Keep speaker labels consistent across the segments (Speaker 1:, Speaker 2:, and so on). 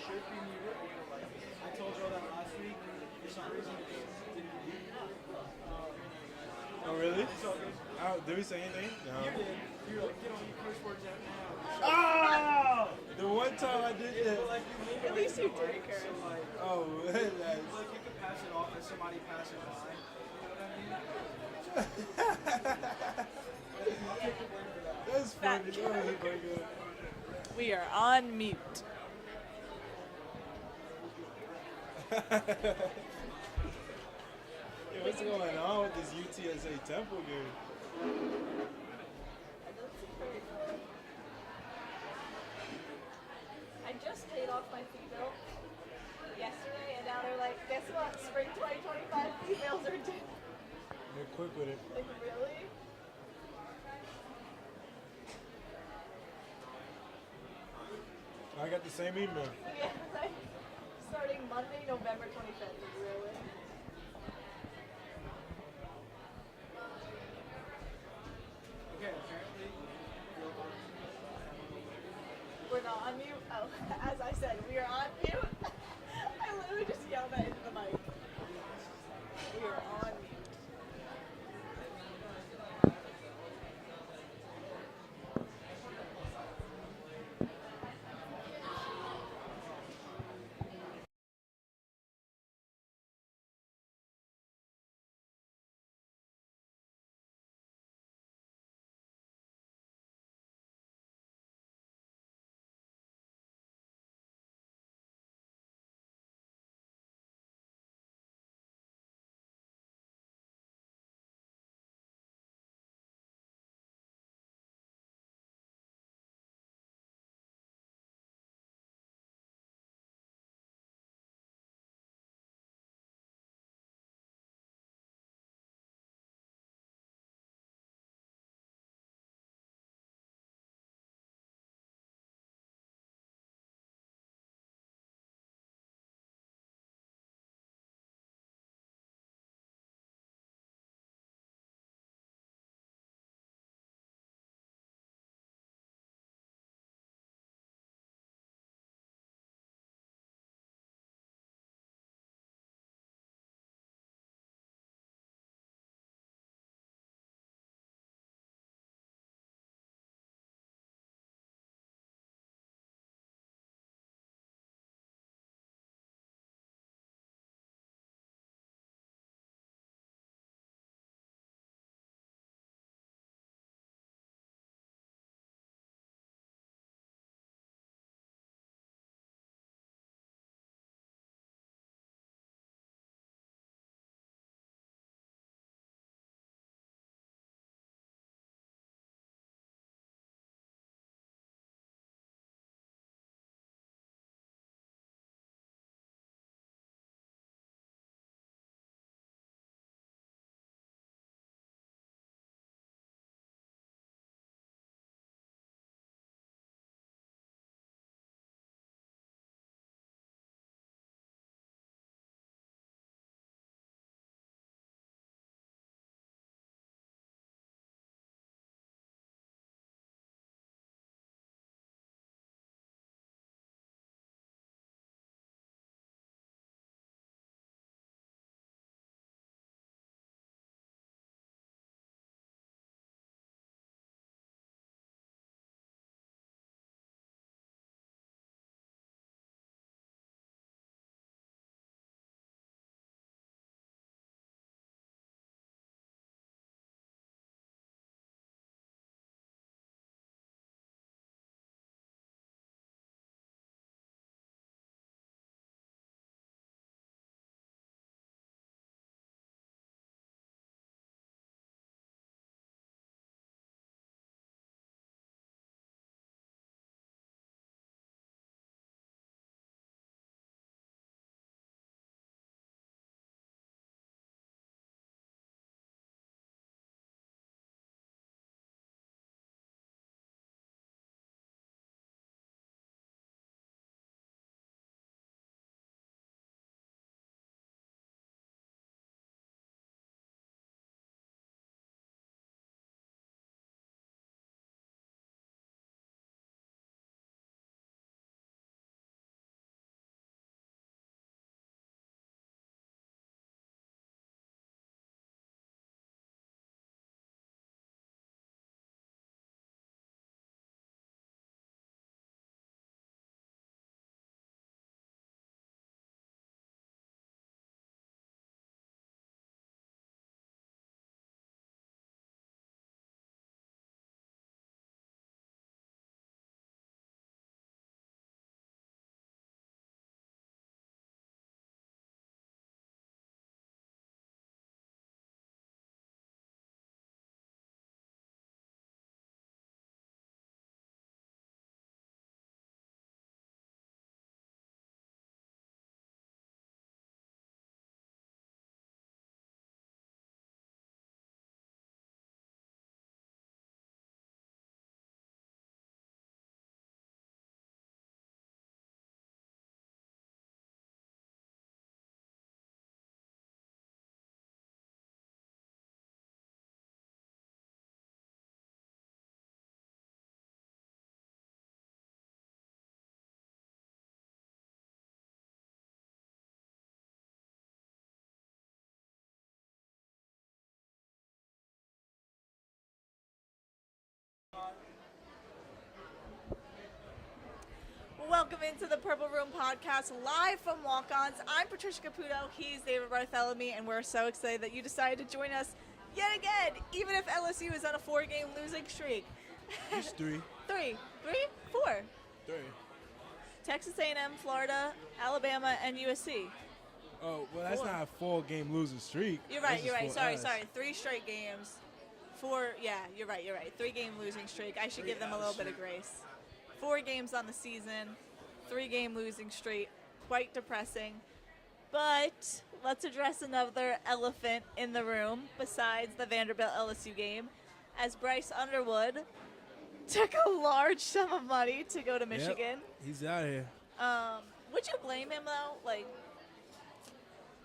Speaker 1: I told y'all that last week. For some reason, it didn't
Speaker 2: Oh, really?
Speaker 1: It's all good.
Speaker 2: Oh, did we say anything? No.
Speaker 1: You did. You were like, get on your curse words out now.
Speaker 2: Oh! The one time I did
Speaker 1: But
Speaker 2: that.
Speaker 1: like, you mean
Speaker 3: At least you did curse.
Speaker 1: like,
Speaker 2: Oh,
Speaker 1: like you could pass it off as somebody passing by. You know what I mean? I'll take the blame for that.
Speaker 2: that's funny.
Speaker 3: That
Speaker 2: Oh my God.
Speaker 3: We are on mute.
Speaker 2: Yo, what's going on with this UTSA Temple game?
Speaker 3: I just paid off my fee bill yesterday, and now they're like, guess what? Spring 2025 fee bills are due.
Speaker 2: They're quick with it.
Speaker 3: Like, really?
Speaker 2: I got the same email.
Speaker 3: Yeah, like, starting Monday, November 25th. Really?
Speaker 1: Okay, apparently.
Speaker 3: We're not on mute. Oh, as I said, we are on mute. I literally just yelled that into the mic. We are on mute. welcome into the Purple Room podcast live from Walk-Ons. I'm Patricia Caputo, he's David Bartholomew, and we're so excited that you decided to join us yet again, even if LSU is on a 4-game losing streak.
Speaker 2: It's 3.
Speaker 3: 3, 4.
Speaker 2: 3.
Speaker 3: Texas A&M, Florida, Alabama, and USC.
Speaker 2: Oh, well, that's
Speaker 3: 4.
Speaker 2: not a 4-game losing streak.
Speaker 3: You're right,
Speaker 2: That's just
Speaker 3: Sorry.
Speaker 2: for us.
Speaker 3: 3 straight games. 4, yeah, you're right. 3-game losing streak. I should give them a little bit of grace. 4 games on the season, 3-game losing streak. Quite depressing. But let's address another elephant in the room besides the Vanderbilt LSU game, as Bryce Underwood took a large sum of money to go to Michigan.
Speaker 2: Yep, he's out here.
Speaker 3: Would you blame him though? Like,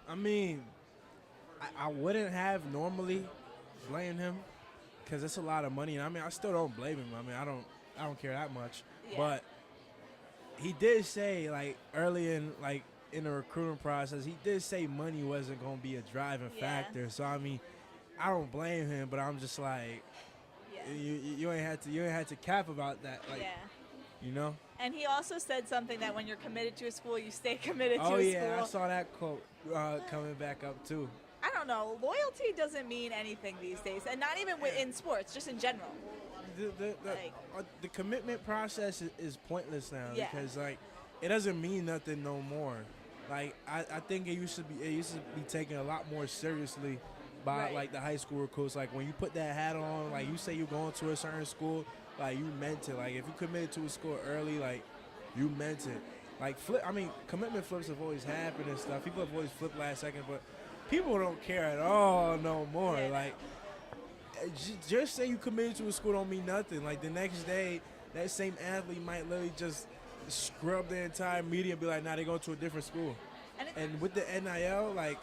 Speaker 2: I mean, I wouldn't have normally blamed him because it's a lot of money. And I mean, I still don't blame him. I mean, I don't care that much.
Speaker 3: Yeah.
Speaker 2: But he did say, like, early in the recruiting process, he did say money wasn't going to be a driving factor. So I mean, I don't blame him, but I'm just like, you ain't had to cap about that, like, you know.
Speaker 3: And he also said something that when you're committed to a school, you stay committed to a school.
Speaker 2: Oh yeah, I saw that quote coming back up too.
Speaker 3: I don't know. Loyalty doesn't mean anything these days, and not even in sports, just in general.
Speaker 2: The commitment process is pointless now because like it doesn't mean nothing no more. Like I think it used to be taken a lot more seriously by like the high school recruits. Like when you put that hat on, like you say you're going to a certain school, like you meant it. Like if you committed to a school early, like you meant it. Like commitment flips have always happened and stuff. People have always flipped last second, but people don't care at all no more. Like just say you committed to a school don't mean nothing. Like the next day, that same athlete might literally just scrub the entire media and be like, nah, they're going to a different school. And with the NIL, like,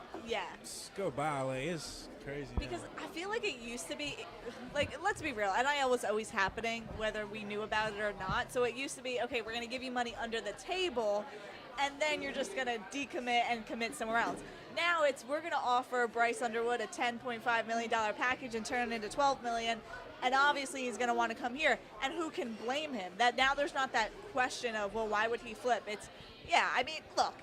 Speaker 2: goodbye. Like, it's crazy.
Speaker 3: Because I feel like it used to be, like, let's be real, NIL was always happening, whether we knew about it or not. So it used to be, okay, we're going to give you money under the table, and then you're just going to decommit and commit somewhere else. Now we're going to offer Bryce Underwood a $10.5 million package and turn it into $12 million, and obviously he's going to want to come here. And who can blame him? That now there's not that question of, well, why would he flip? It's, I mean, look,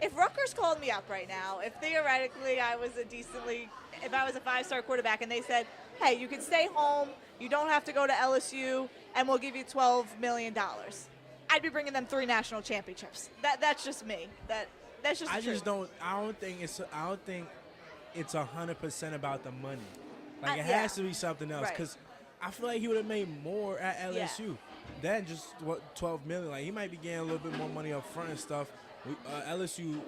Speaker 3: if Rutgers called me up right now, if theoretically I was if I was a 5-star quarterback and they said, hey, you can stay home, you don't have to go to LSU, and we'll give you $12 million, I'd be bringing them 3 national championships. That's just me. That's just.
Speaker 2: I don't think it's 100% about the money. Like it has to be something else because I feel like he would have made more at LSU than just $12 million. Like he might be getting a little bit more money up front and stuff. LSU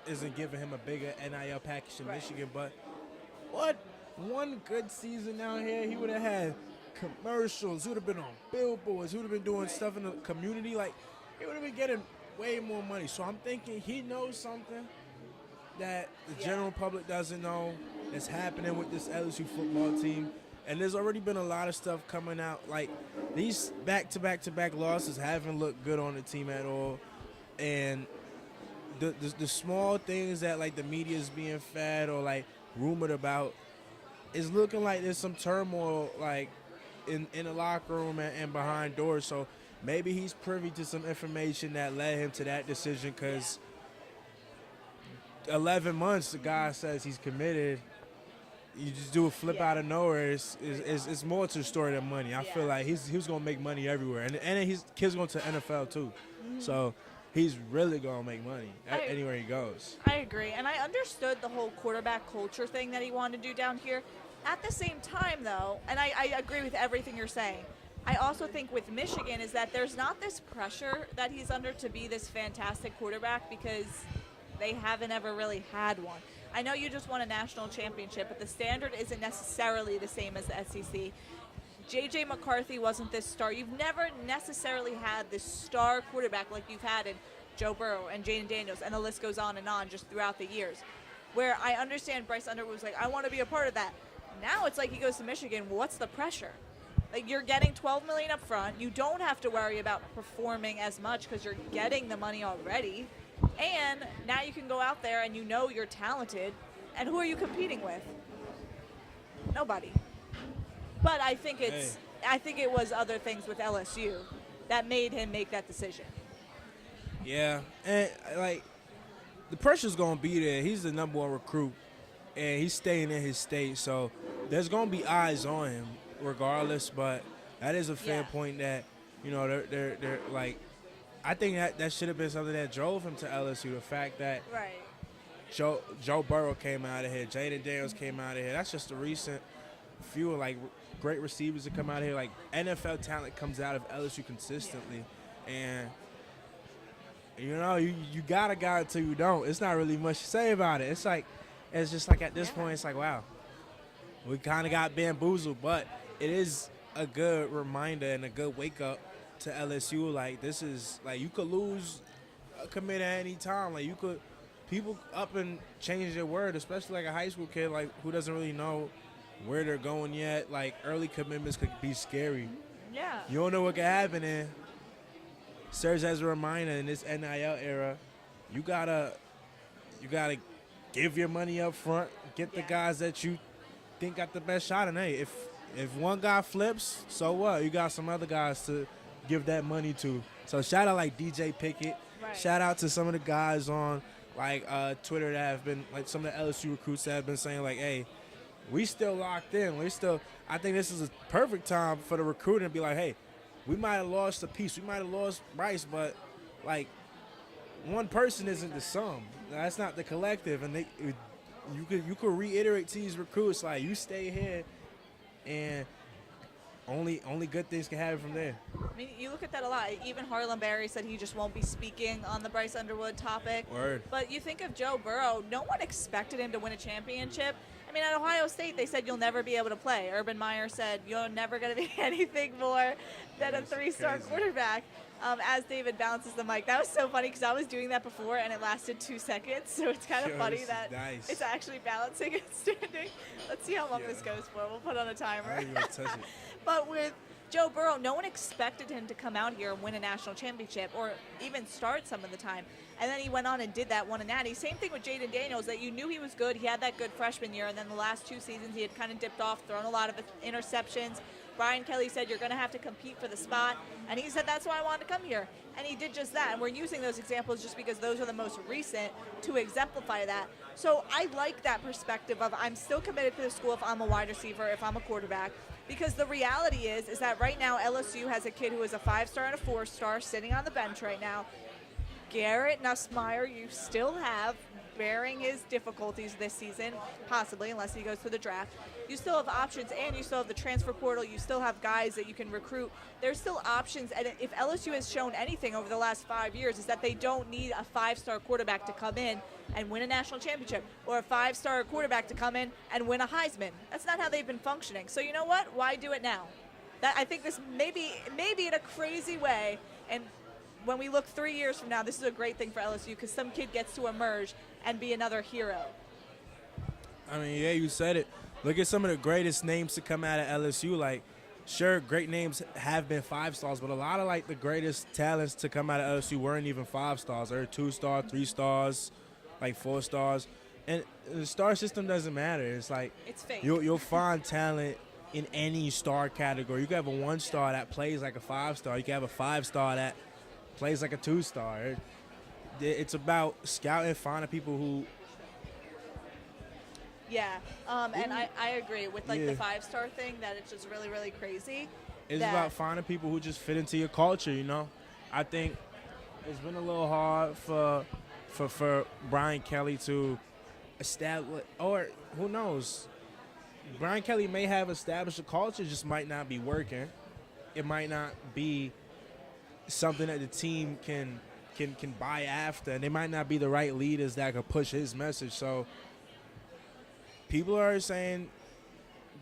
Speaker 2: isn't giving him a bigger NIL package in Michigan, but one good season down here, he would have had commercials. He would have been on billboards. He would have been doing stuff in the community. Like he would have been getting way more money. So I'm thinking he knows something that the general public doesn't know that's happening with this LSU football team. And there's already been a lot of stuff coming out. Like these back-to-back losses haven't looked good on the team at all. And the small things that like the media is being fed or like rumored about is looking like there's some turmoil like in the locker room and behind doors. So maybe he's privy to some information that led him to that decision because 11 months the guy says he's committed. You just do a flip out of nowhere. It's more to the story than money. I feel like he was going to make money everywhere. And his kid's going to NFL too. Mm-hmm. So he's really going to make money anywhere he goes.
Speaker 3: I agree. And I understood the whole quarterback culture thing that he wanted to do down here. At the same time, though, and I agree with everything you're saying, I also think with Michigan is that there's not this pressure that he's under to be this fantastic quarterback because they haven't ever really had one. I know you just won a national championship, but the standard isn't necessarily the same as the SEC. J.J. McCarthy wasn't this star. You've never necessarily had this star quarterback like you've had in Joe Burrow and Jaden Daniels, and the list goes on just throughout the years, where I understand Bryce Underwood was like, I want to be a part of that. Now it's like he goes to Michigan. What's the pressure? Like you're getting $12 million up front. You don't have to worry about performing as much because you're getting the money already. And now you can go out there and you know you're talented. And who are you competing with? Nobody. But I think it was other things with LSU that made him make that decision.
Speaker 2: Yeah, and like the pressure's gonna be there. He's the number one recruit, and he's staying in his state, so there's gonna be eyes on him regardless. But that is a fair
Speaker 3: Yeah.
Speaker 2: point that they're like. I think that should have been something that drove him to LSU. The fact that
Speaker 3: Right.
Speaker 2: Joe Burrow came out of here, Jaden Daniels came out of here. That's just a recent few like great receivers that come out of here. Like NFL talent comes out of LSU consistently, and you got a guy until you don't. It's not really much to say about it. It's just like at this point, it's like wow, we kind of got bamboozled, but it is a good reminder and a good wake up to LSU. Like this is like you could lose a commit at any time. Like you could. People up and change their word, especially like a high school kid like who doesn't really know where they're going yet. Like early commitments could be scary.
Speaker 3: Yeah.
Speaker 2: You don't know what could happen, and serves as a reminder in this NIL era. You gotta give your money up front, get the guys that you think got the best shot. And hey, if one guy flips, so what? You got some other guys to give that money to. So shout out like DJ Pickett.
Speaker 3: Right.
Speaker 2: Shout out to some of the guys on like Twitter that have been like some of the LSU recruits that have been saying like, hey, we still locked in. I think this is a perfect time for the recruiting to be like, hey, we might have lost a piece. We might have lost Bryce, but like one person isn't the sum. That's not the collective. And you could reiterate to these recruits like you stay here and only good things can happen from there.
Speaker 3: I mean, you look at that a lot. Even Harlan Barry said he just won't be speaking on the Bryce Underwood topic.
Speaker 2: Word.
Speaker 3: But you think of Joe Burrow, no one expected him to win a championship. I mean, at Ohio State, they said you'll never be able to play. Urban Meyer said you're never going to be anything more than a three-star quarterback. As David bounces the mic. That was so funny because I was doing that before and it lasted 2 seconds. So it's kind of funny that it's actually balancing and standing. Let's see how long this goes for. We'll put on a timer.
Speaker 2: I ain't gonna touch it.
Speaker 3: But with Joe Burrow, no one expected him to come out here and win a national championship or even start some of the time. And then he went on and did that, won a natty. Same thing with Jaden Daniels, that you knew he was good. He had that good freshman year, and then the last 2 seasons he had kind of dipped off, thrown a lot of interceptions. Brian Kelly said, you're going to have to compete for the spot. And he said, that's why I wanted to come here. And he did just that. And we're using those examples just because those are the most recent to exemplify that. So I like that perspective of I'm still committed to the school if I'm a wide receiver, if I'm a quarterback. Because the reality is that right now LSU has a kid who is a 5-star and a 4-star sitting on the bench right now. Garrett Nussmeier, you still have, bearing his difficulties this season, possibly, unless he goes to the draft. You still have options, and you still have the transfer portal. You still have guys that you can recruit. There's still options, and if LSU has shown anything over the last 5 years is that they don't need a 5-star quarterback to come in and win a national championship or a 5-star quarterback to come in and win a Heisman. That's not how they've been functioning. So you know what? Why do it now? I think this maybe in a crazy way, and when we look 3 years from now, this is a great thing for LSU because some kid gets to emerge and be another hero.
Speaker 2: I mean, yeah, you said it. Look at some of the greatest names to come out of LSU. Like, sure, great names have been 5-stars, but a lot of, like, the greatest talents to come out of LSU weren't even 5-stars. They're 2-star, 3-stars, like 4-stars. And the star system doesn't matter. It's like
Speaker 3: it's fake.
Speaker 2: You'll find talent in any star category. You can have a 1-star that plays like a 5-star. You can have a 5-star that plays like a 2-star. It's about scouting, finding people who.
Speaker 3: Yeah, and I agree with like the 5-star thing that it's just really, really crazy.
Speaker 2: It's about finding people who just fit into your culture, you know. I think it's been a little hard for Brian Kelly to establish, or who knows, Brian Kelly may have established a culture, just might not be working. It might not be something that the team can buy after, and they might not be the right leaders that could push his message. So people are saying,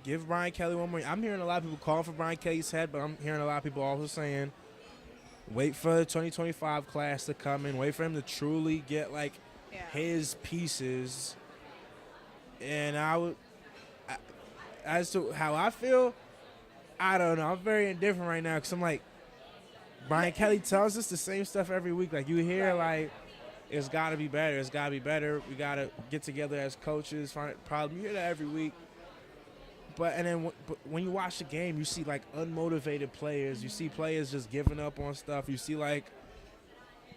Speaker 2: give Brian Kelly one more. I'm hearing a lot of people calling for Brian Kelly's head, but I'm hearing a lot of people also saying, wait for the 2025 class to come in. Wait for him to truly get, like, his pieces. And as to how I feel, I don't know. I'm very indifferent right now because I'm like, Brian Kelly tells us the same stuff every week. Like, you hear, like, it's got to be better. It's got to be better. We got to get together as coaches, find a problem. You hear that every week. But when you watch the game, you see, like, unmotivated players. You see players just giving up on stuff. You see, like,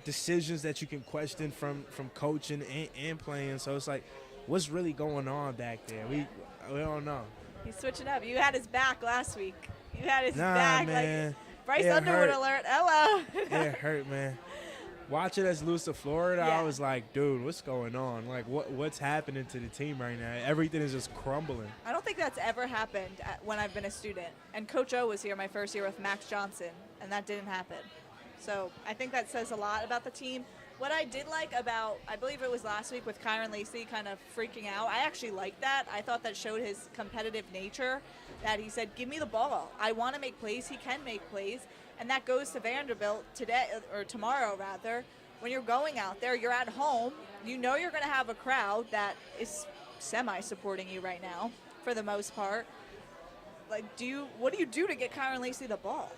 Speaker 2: decisions that you can question from coaching and playing. So it's like, what's really going on back there? We don't know.
Speaker 3: He's switching up. You had his back last week. You had his
Speaker 2: Nah,
Speaker 3: back.
Speaker 2: man.
Speaker 3: Like Bryce
Speaker 2: It
Speaker 3: Underwood
Speaker 2: hurt.
Speaker 3: alert. Hello.
Speaker 2: It hurt, man. Watching us lose to Florida,
Speaker 3: Yeah.
Speaker 2: I was like, dude, what's going on? Like, what's happening to the team right now? Everything is just crumbling.
Speaker 3: I don't think that's ever happened when I've been a student. And Coach O was here my first year with Max Johnson, and that didn't happen. So I think that says a lot about the team. What I did like about, I believe it was last week with Kyron Lacey kind of freaking out, I actually liked that. I thought that showed his competitive nature, that he said, give me the ball. I want to make plays. He can make plays. And that goes to Vanderbilt today, or tomorrow rather. When you're going out there, you're at home. You know you're going to have a crowd that is semi-supporting you right now, for the most part. Like, what do you do to get Kyron Lacey the ball?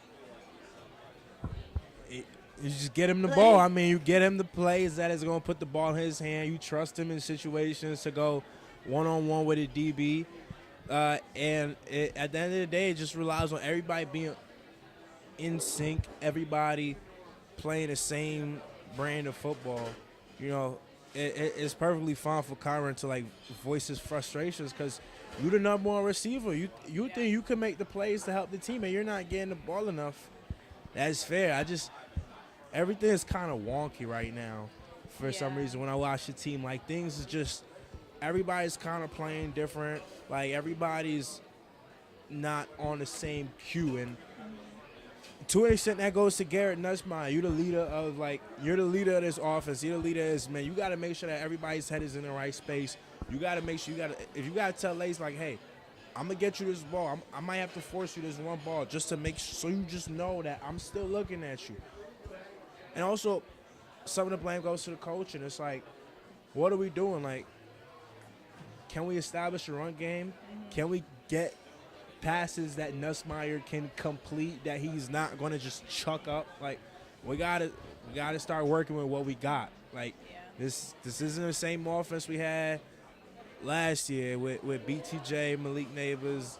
Speaker 2: You just get him the ball. I mean, you get him the plays that is going to put the ball in his hand. You trust him in situations to go one-on-one with a DB. At the end of the day, it just relies on everybody being in sync, everybody playing the same brand of football. You know, it's perfectly fine for Kyron to, like, voice his frustrations because you're the number one receiver. You think you can make the plays to help the team, and you're not getting the ball enough. That's fair. Everything is kind of wonky right now for some reason when I watch the team. Like, things is just, everybody's kind of playing different. Like, everybody's not on the same cue. And to an extent, that goes to Garrett Nussmeier. You're the leader of this offense. You're the leader of this, man. You got to make sure that everybody's head is in the right space. You got to make sure if you got to tell Lace, like, hey, I'm going to get you this ball. I might have to force you this one ball just to make sure, so you just know that I'm still looking at you. And also, some of the blame goes to the coach, and it's like, what are we doing? Like, can we establish a run game? Can we get passes that Nussmeier can complete that he's not going to just chuck up? Like, we gotta start working with what we got. Like, this isn't the same offense we had last year with BTJ, Malik Neighbors,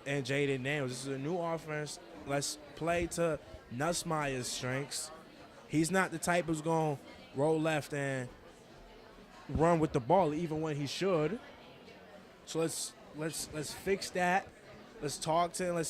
Speaker 2: and Jaden Daniels. This is a new offense. Let's play to Nussmeier's strengths. He's not the type who's going to roll left and run with the ball even when he should. So let's fix that. Let's talk to him. Let's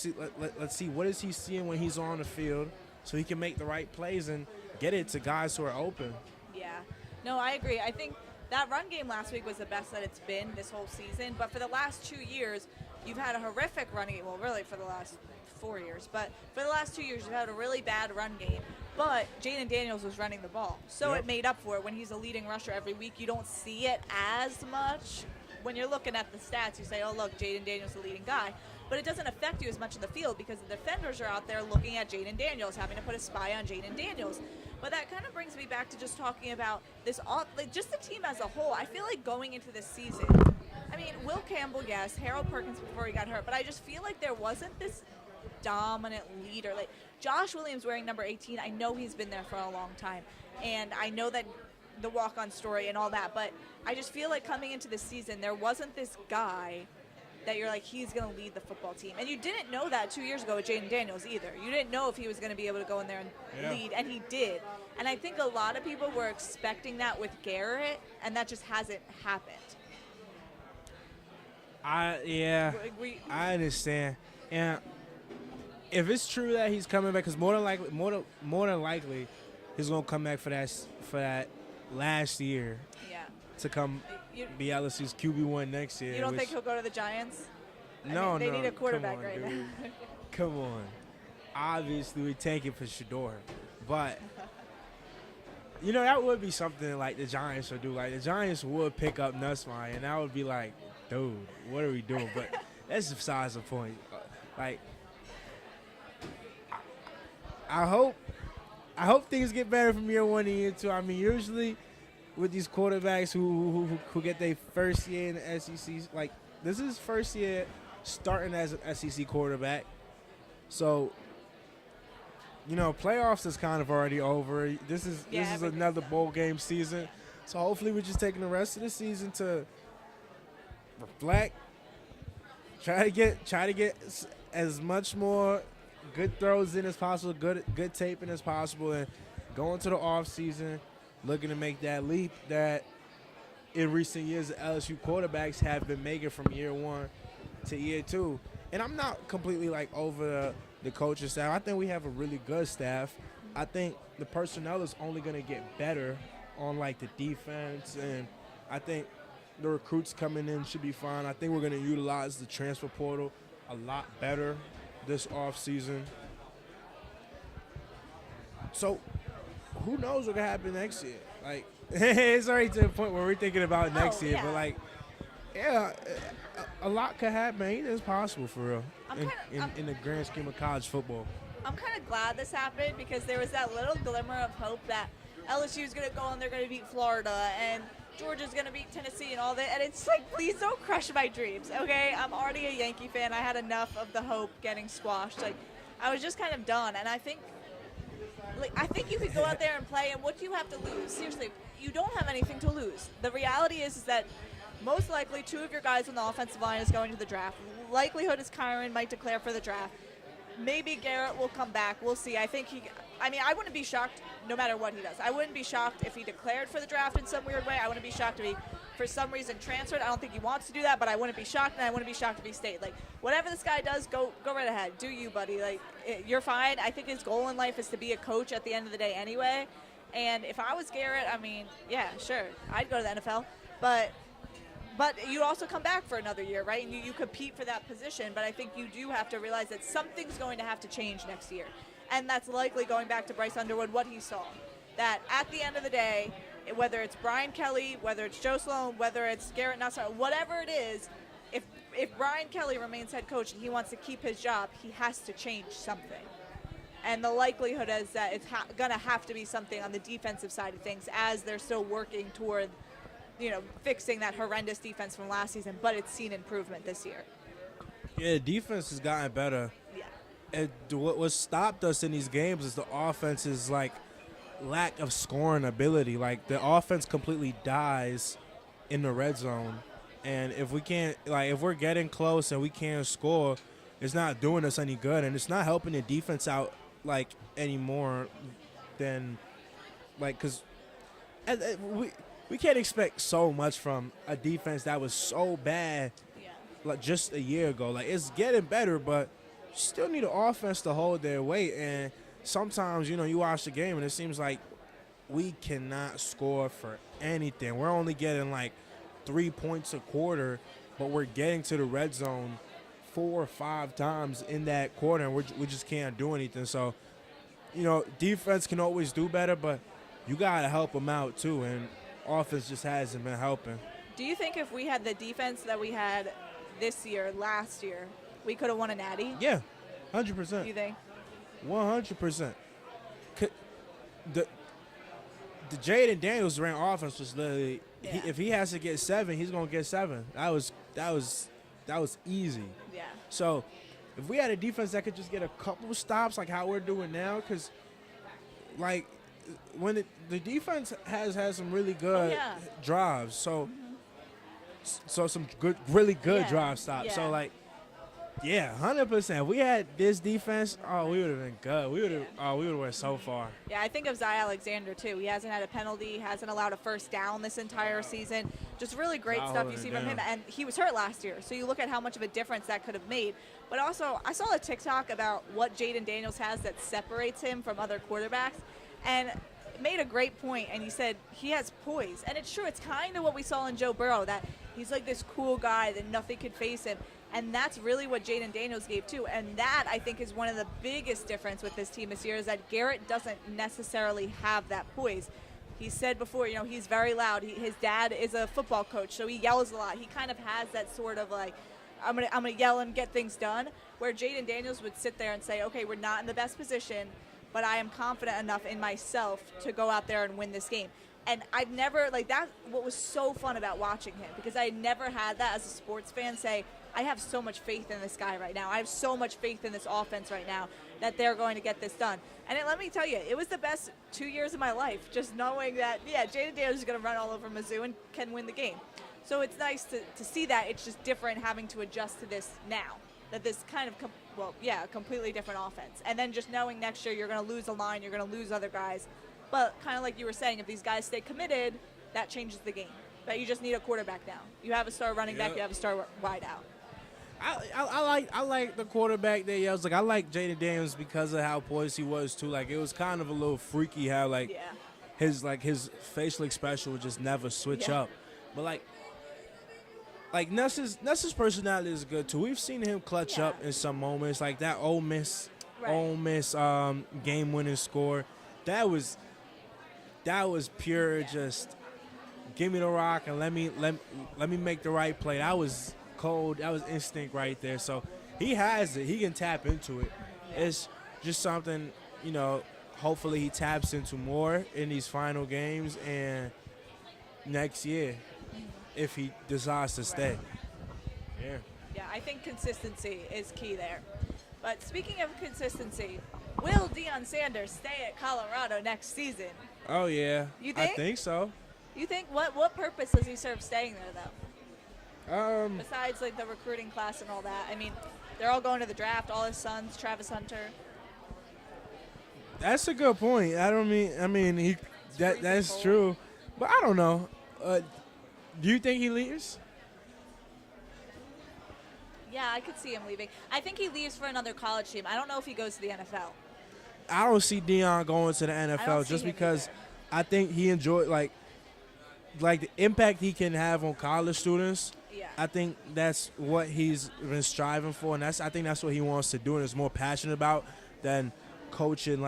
Speaker 2: see what is he seeing when he's on the field so he can make the right plays and get it to guys who are open.
Speaker 3: Yeah. No, I agree. I think that run game last week was the best that it's been this whole season. But for the last 2 years, you've had a horrific running game. Well, really for the last 4 years. But for the last 2 years, you've had a really bad run game. But Jaden Daniels was running the ball. So it made up for it. When he's a leading rusher every week, you don't see it as much. When you're looking at the stats, you say, oh, look, Jaden Daniels is the leading guy. But it doesn't affect you as much in the field because the defenders are out there looking at Jaden Daniels, having to put a spy on Jaden Daniels. But that kind of brings me back to just talking about this, like just the team as a whole. I feel like going into this season, I mean, Will Campbell, yes, Harold Perkins before he got hurt, but I just feel like there wasn't this dominant leader. Like Josh Williams wearing number 18, I know he's been there for a long time, and I know that the walk-on story and all that, but I just feel like coming into this season, there wasn't this guy that you're like, he's going to lead the football team. And you didn't know that 2 years ago with Jaden Daniels either. You didn't know if he was going to be able to go in there and lead, and he did. And I think a lot of people were expecting that with Garrett, and that just hasn't happened.
Speaker 2: I understand. And if it's true that he's coming back, because more than likely, he's going to come back for that last year to come be LSU's QB1 next year.
Speaker 3: You don't think he'll go to the Giants?
Speaker 2: No,
Speaker 3: they need a quarterback right now.
Speaker 2: Come on. Obviously, we tank it for Shador. But, you know, that would be something like the Giants would do. Like, the Giants would pick up Nussmeier, and that would be like, dude, what are we doing? But that's besides the point. Like, I hope things get better from year 1 to year 2. I mean, usually with these quarterbacks who get their first year in the SEC, like this is his first year starting as an SEC quarterback. So, you know, playoffs is kind of already over. This is another bowl game season. So hopefully we're just taking the rest of the season to reflect, try to get as much more good throws in as possible, good taping as possible, and going to the offseason, looking to make that leap that in recent years the LSU quarterbacks have been making from year one to year two. And I'm not completely like over the coaching staff. I think we have a really good staff. I think the personnel is only going to get better on like the defense, and I think the recruits coming in should be fine. I think we're going to utilize the transfer portal a lot better this offseason. So who knows what could happen next year? Like, it's already to the point where we're thinking about next year, but like, yeah, a lot could happen. Anything's possible for real in the grand scheme of college football.
Speaker 3: I'm kind of glad this happened because there was that little glimmer of hope that LSU is going to go and they're going to beat Florida and Georgia's going to beat Tennessee and all that. And it's like, please don't crush my dreams, okay? I'm already a Yankee fan. I had enough of the hope getting squashed. Like, I was just kind of done. And I think you could go out there and play, and what do you have to lose? Seriously, you don't have anything to lose. The reality is that most likely 2 of your guys on the offensive line is going to the draft. Likelihood is Kyron might declare for the draft. Maybe Garrett will come back. We'll see. I wouldn't be shocked no matter what he does. I wouldn't be shocked if he declared for the draft in some weird way. I wouldn't be shocked if he, for some reason, transferred. I don't think he wants to do that, but I wouldn't be shocked, and I wouldn't be shocked if he stayed. Like, whatever this guy does, go right ahead. Do you, buddy. Like, you're fine. I think his goal in life is to be a coach at the end of the day anyway. And if I was Garrett, I mean, yeah, sure, I'd go to the NFL. But you also come back for another year, right? And you compete for that position. But I think you do have to realize that something's going to have to change next year. And that's likely going back to Bryce Underwood, what he saw. That at the end of the day, whether it's Brian Kelly, whether it's Joe Sloan, whether it's Garrett Nussbaum, whatever it is, if Brian Kelly remains head coach and he wants to keep his job, he has to change something. And the likelihood is that it's going to have to be something on the defensive side of things as they're still working toward fixing that horrendous defense from last season, but it's seen improvement this year.
Speaker 2: Yeah, defense has gotten better.
Speaker 3: Yeah.
Speaker 2: And what stopped us in these games is the offense's like lack of scoring ability. Like, the offense completely dies in the red zone, and if we're getting close and we can't score, it's not doing us any good, and it's not helping the defense out like anymore than like because we can't expect so much from a defense that was so bad like just a year ago. Like, it's getting better, but you still need an offense to hold their weight. And sometimes, you watch the game and it seems like we cannot score for anything. We're only getting like 3 points a quarter, but we're getting to the red zone 4 or 5 times in that quarter, and we just can't do anything. So, defense can always do better, but you got to help them out too. And offense just hasn't been helping.
Speaker 3: Do you think if we had the defense that we had this year, last year, we could have won a natty?
Speaker 2: Yeah, 100%.
Speaker 3: You think?
Speaker 2: 100%. The Jaden Daniels ran offense was literally if he has to get 7, he's gonna get 7. That was easy.
Speaker 3: Yeah.
Speaker 2: So if we had a defense that could just get a couple of stops like how we're doing now, because like when the defense has had some really good drives, so some really good drive stops. So like, 100%. If we had this defense, we would have been good. We would have went so far.
Speaker 3: Yeah, I think of Zy Alexander too. He hasn't had a penalty, hasn't allowed a first down this entire season. Just really great stuff you see from him. And he was hurt last year, so you look at how much of a difference that could have made. But also, I saw a TikTok about what Jaden Daniels has that separates him from other quarterbacks, and made a great point, and he said he has poise. And it's true. It's kind of what we saw in Joe Burrow, that he's like this cool guy that nothing could face him. And that's really what Jaden Daniels gave too. And that, I think, is one of the biggest difference with this team this year, is that Garrett doesn't necessarily have that poise. He said before, he's very loud. His dad is a football coach, so he yells a lot. He kind of has that sort of like, I'm gonna yell and get things done, where Jaden Daniels would sit there and say, okay, we're not in the best position, but I am confident enough in myself to go out there and win this game. And I've never, what was so fun about watching him, because I never had that as a sports fan, say, I have so much faith in this guy right now. I have so much faith in this offense right now that they're going to get this done. And let me tell you, it was the best 2 years of my life, just knowing that, Jaden Daniels is going to run all over Mizzou and can win the game. So it's nice to see that. It's just different having to adjust to this now, that this kind of, completely different offense. And then just knowing next year you're going to lose a line, you're going to lose other guys. But kind of like you were saying, if these guys stay committed, that changes the game. That you just need a quarterback now. You have a star running back, you have a star wide out.
Speaker 2: I like the quarterback that yells. Like, I like Jaden Daniels because of how poised he was too. Like, it was kind of a little freaky how his facial expression would just never switch up. But like Ness's personality is good too. We've seen him clutch up in some moments, like that Ole Miss game-winning score. That was pure just give me the rock and let me make the right play. That was cold. That was instinct right there. So he has it. He can tap into it. It's just something, hopefully he taps into more in these final games and next year if he decides to stay. Yeah.
Speaker 3: Yeah, I think consistency is key there. But speaking of consistency, will Deion Sanders stay at Colorado next season?
Speaker 2: Oh, yeah.
Speaker 3: You think?
Speaker 2: I think so.
Speaker 3: You think? What purpose does he serve staying there, though? Besides, like, the recruiting class and all that. I mean, they're all going to the draft, all his sons, Travis Hunter.
Speaker 2: That's a good point. That's true. But I don't know. Do you think he leaves?
Speaker 3: Yeah, I could see him leaving. I think he leaves for another college team. I don't know if he goes to the NFL.
Speaker 2: I don't see Deion going to the NFL just because I think he enjoyed like the impact he can have on college students.
Speaker 3: Yeah.
Speaker 2: I think that's what he's been striving for, and I think that's what he wants to do and is more passionate about than coaching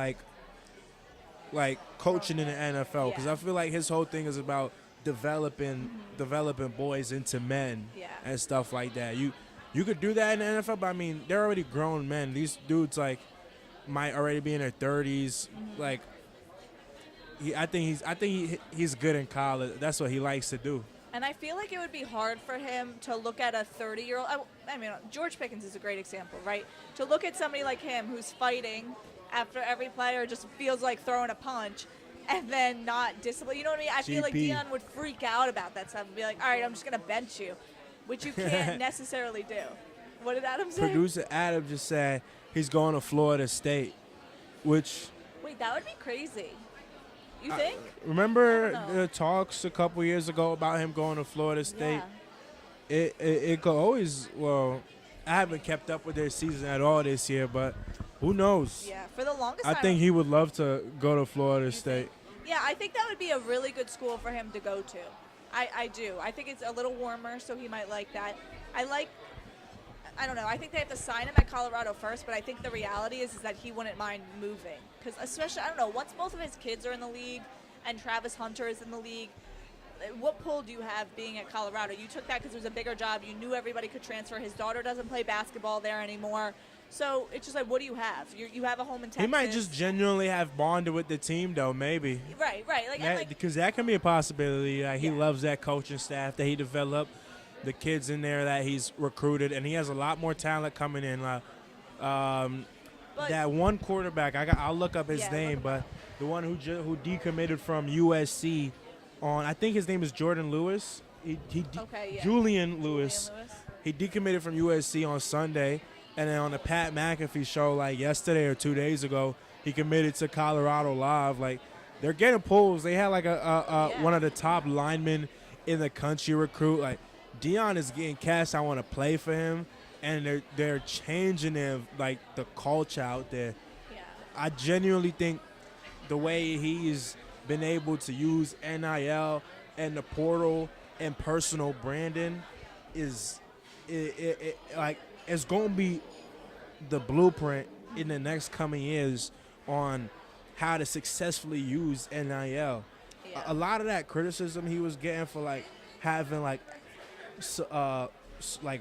Speaker 2: coaching in the NFL. Because I feel like his whole thing is about developing boys into men and stuff like that. You could do that in the NFL, but I mean they're already grown men. These dudes might already be in their 30s. I think he's good in college. That's what he likes to do.
Speaker 3: And I feel like it would be hard for him to look at a 30-year-old. I mean, George Pickens is a great example, right? To look at somebody like him who's fighting after every player just feels like throwing a punch and then not disciplined. You know what I mean? I feel like Deion would freak out about that stuff and be like, all right, I'm just going to bench you, which you can't necessarily do. What did Adam say?
Speaker 2: Producer Adam just said he's going to Florida State, which...
Speaker 3: Wait, that would be crazy. You think?
Speaker 2: Remember the talks a couple years ago about him going to Florida State? Yeah. It could always, I haven't kept up with their season at all this year, but who knows?
Speaker 3: Yeah, for the longest
Speaker 2: I
Speaker 3: time.
Speaker 2: think he would love to go to Florida State.
Speaker 3: Yeah, I think that would be a really good school for him to go to. I do. I think it's a little warmer, so he might like that. I don't know. I think they have to sign him at Colorado first, but I think the reality is that he wouldn't mind moving. Because especially, I don't know, once both of his kids are in the league and Travis Hunter is in the league, what pull do you have being at Colorado? You took that because it was a bigger job. You knew everybody could transfer. His daughter doesn't play basketball there anymore. So it's just like, what do you have? You have a home in Texas.
Speaker 2: He might just genuinely have bonded with the team, though, maybe.
Speaker 3: Right.
Speaker 2: Because that can be a possibility. He loves that coaching staff that he developed. The kids in there that he's recruited, and he has a lot more talent coming in. That one quarterback, I'll look up his name, but the one who decommitted from USC I think his name is Jordan Lewis. Julian Lewis. He decommitted from USC on Sunday, and then on the Pat McAfee show yesterday or 2 days ago, he committed to Colorado Live. They're getting pulls. They had one of the top linemen in the country recruit. Deion is getting cast. I want to play for him, and they're changing the culture out there.
Speaker 3: Yeah.
Speaker 2: I genuinely think the way he's been able to use NIL and the portal and personal branding is it's going to be the blueprint in the next coming years on how to successfully use NIL.
Speaker 3: Yeah.
Speaker 2: A lot of that criticism he was getting for having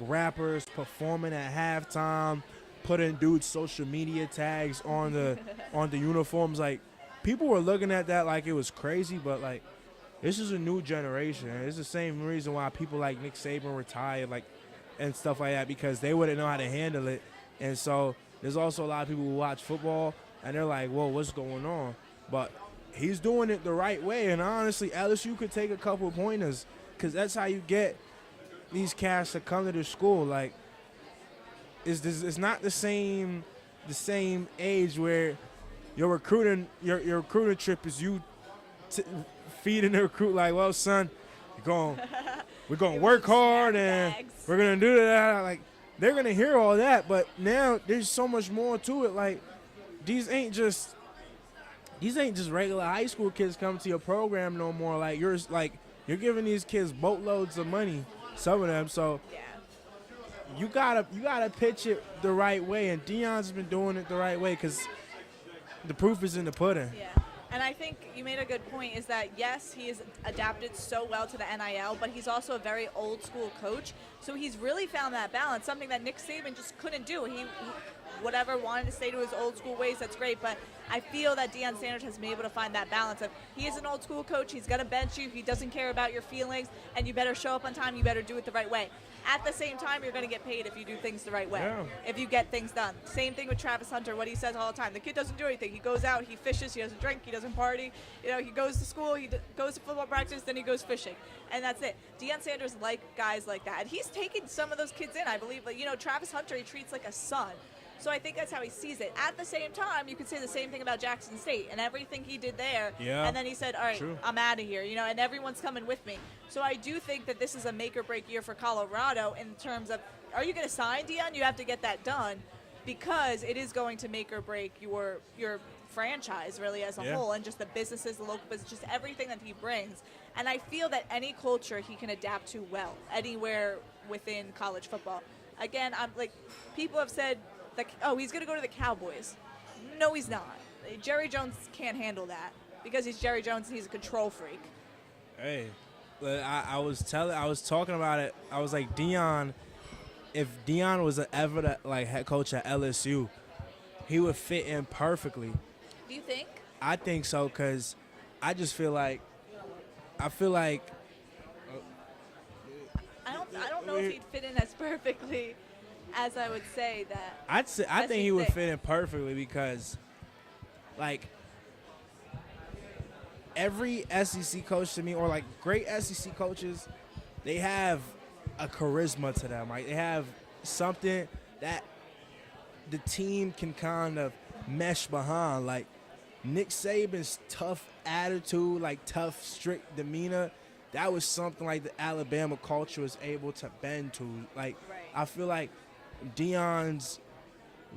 Speaker 2: rappers performing at halftime, putting dudes' social media tags on the uniforms. People were looking at that like it was crazy, but this is a new generation. It's the same reason why people like Nick Saban retired, and stuff like that, because they wouldn't know how to handle it. And so there's also a lot of people who watch football and they're like, whoa, what's going on? But he's doing it the right way, and honestly, LSU could take a couple pointers, because that's how you get these cats to come to the school. It's not the same age where your recruiting trip is you feeding the recruit like, well, son, we're going to work hard and we're going to do that. Like, they're going to hear all that, but now there's so much more to it. Like, these ain't just regular high school kids coming to your program no more. Like, you're giving these kids boatloads of money, some of them. So you gotta pitch it the right way, and Deion's been doing it the right way because the proof is in the pudding.
Speaker 3: Yeah. And I think you made a good point is that, yes, he has adapted so well to the NIL, but he's also a very old school coach. So he's really found that balance, something that Nick Saban just couldn't do. He whatever, wanted to stay to his old school ways, that's great. But I feel that Deion Sanders has been able to find that balance of he is an old school coach. He's going to bench you. He doesn't care about your feelings, and you better show up on time. You better do it the right way. At the same time, you're going to get paid if you do things the right way, if you get things done. Same thing with Travis Hunter, what he says all the time. The kid doesn't do anything. He goes out, he fishes, he doesn't drink, he doesn't party. You know, he goes to school, he goes to football practice, then he goes fishing. And that's it. Deion Sanders like guys like that. And he's taken some of those kids in, I believe. But, you know, Travis Hunter, he treats like a son. So I think that's how he sees it. At the same time, you could say the same thing about Jackson State and everything he did there.
Speaker 2: Yeah.
Speaker 3: And then he said, all right,
Speaker 2: True.
Speaker 3: I'm out of here, you know, and everyone's coming with me. So I do think that this is a make or break year for Colorado in terms of, are you going to sign Deion? You have to get that done because it is going to make or break your franchise really as a whole, and just the businesses, the local business, just everything that he brings. And I feel that any culture he can adapt to well, anywhere within college football. Again, I'm like, people have said, he's going to go to the Cowboys. No, he's not. Jerry Jones can't handle that because he's Jerry Jones and he's a control freak.
Speaker 2: Hey, I was talking about it. I was like, Deion, if Deion was ever like head coach at LSU, he would fit in perfectly.
Speaker 3: Do you think?
Speaker 2: I think so because I just feel like
Speaker 3: I don't know if he'd fit in as perfectly as I would say that.
Speaker 2: I think he would fit in perfectly because, like, every SEC coach to me, or like great SEC coaches, they have a charisma to them. Like, they have something that the team can kind of mesh behind. Like, Nick Saban's tough attitude, like tough, strict demeanor, that was something like the Alabama culture was able to bend to. Like, I feel like Deion's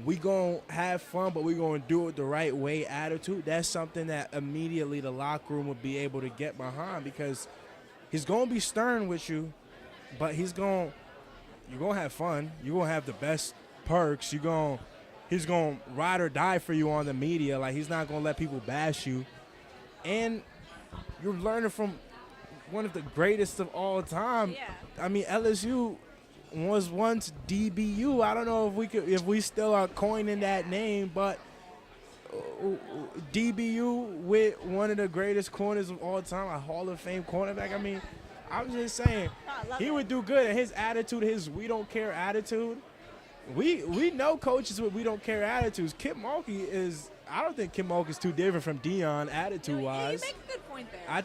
Speaker 2: we gonna have fun, but we gonna do it the right way attitude. That's something that immediately the locker room would be able to get behind because he's gonna be stern with you, but you're gonna have fun. You're gonna have the best perks. He's gonna ride or die for you on the media. Like, he's not gonna let people bash you, and you're learning from one of the greatest of all time.
Speaker 3: Yeah.
Speaker 2: I mean, LSU was once DBU. I don't know if we still are coining that name, but DBU with one of the greatest corners of all time, a Hall of Fame cornerback. I mean, I'm just saying he would do good. And his attitude, his we don't care attitude. We know coaches with we don't care attitudes. Kip Mulkey is. I don't think Kim Mulkey is too different from Deion attitude-wise.
Speaker 3: You make a good point there.
Speaker 2: I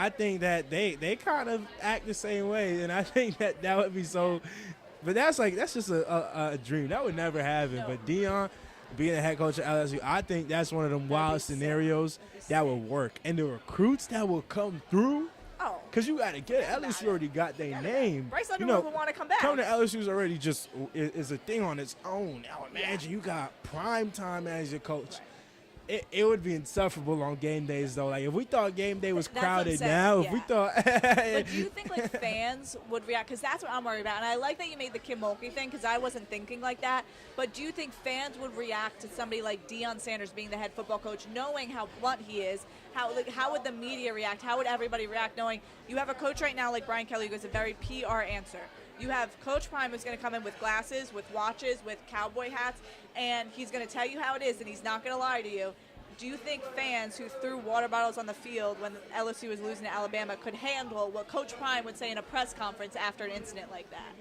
Speaker 2: think that they kind of act the same way, and I think that would be so. But that's just a dream. That would never happen. No. But Deion being a head coach at LSU, I think that's one of them wild scenarios that would work. And the recruits that will come through. Oh. Because you got to get it. LSU already got their name.
Speaker 3: Bryce Underwood will want to come back.
Speaker 2: Coming to LSU is already just is a thing on its own. Now imagine you got prime time as your coach. It would be insufferable on game days, though. Like, if we thought game day was crowded now, if we thought...
Speaker 3: But do you think, like, fans would react? Because that's what I'm worried about. And I like that you made the Kim Mulkey thing because I wasn't thinking like that. But do you think fans would react to somebody like Deion Sanders being the head football coach, knowing how blunt he is? How would the media react? How would everybody react knowing you have a coach right now like Brian Kelly who gives a very PR answer? You have Coach Prime who's going to come in with glasses, with watches, with cowboy hats, and he's going to tell you how it is, and he's not going to lie to you. Do you think fans who threw water bottles on the field when LSU was losing to Alabama could handle what Coach Prime would say in a press conference after an incident like that?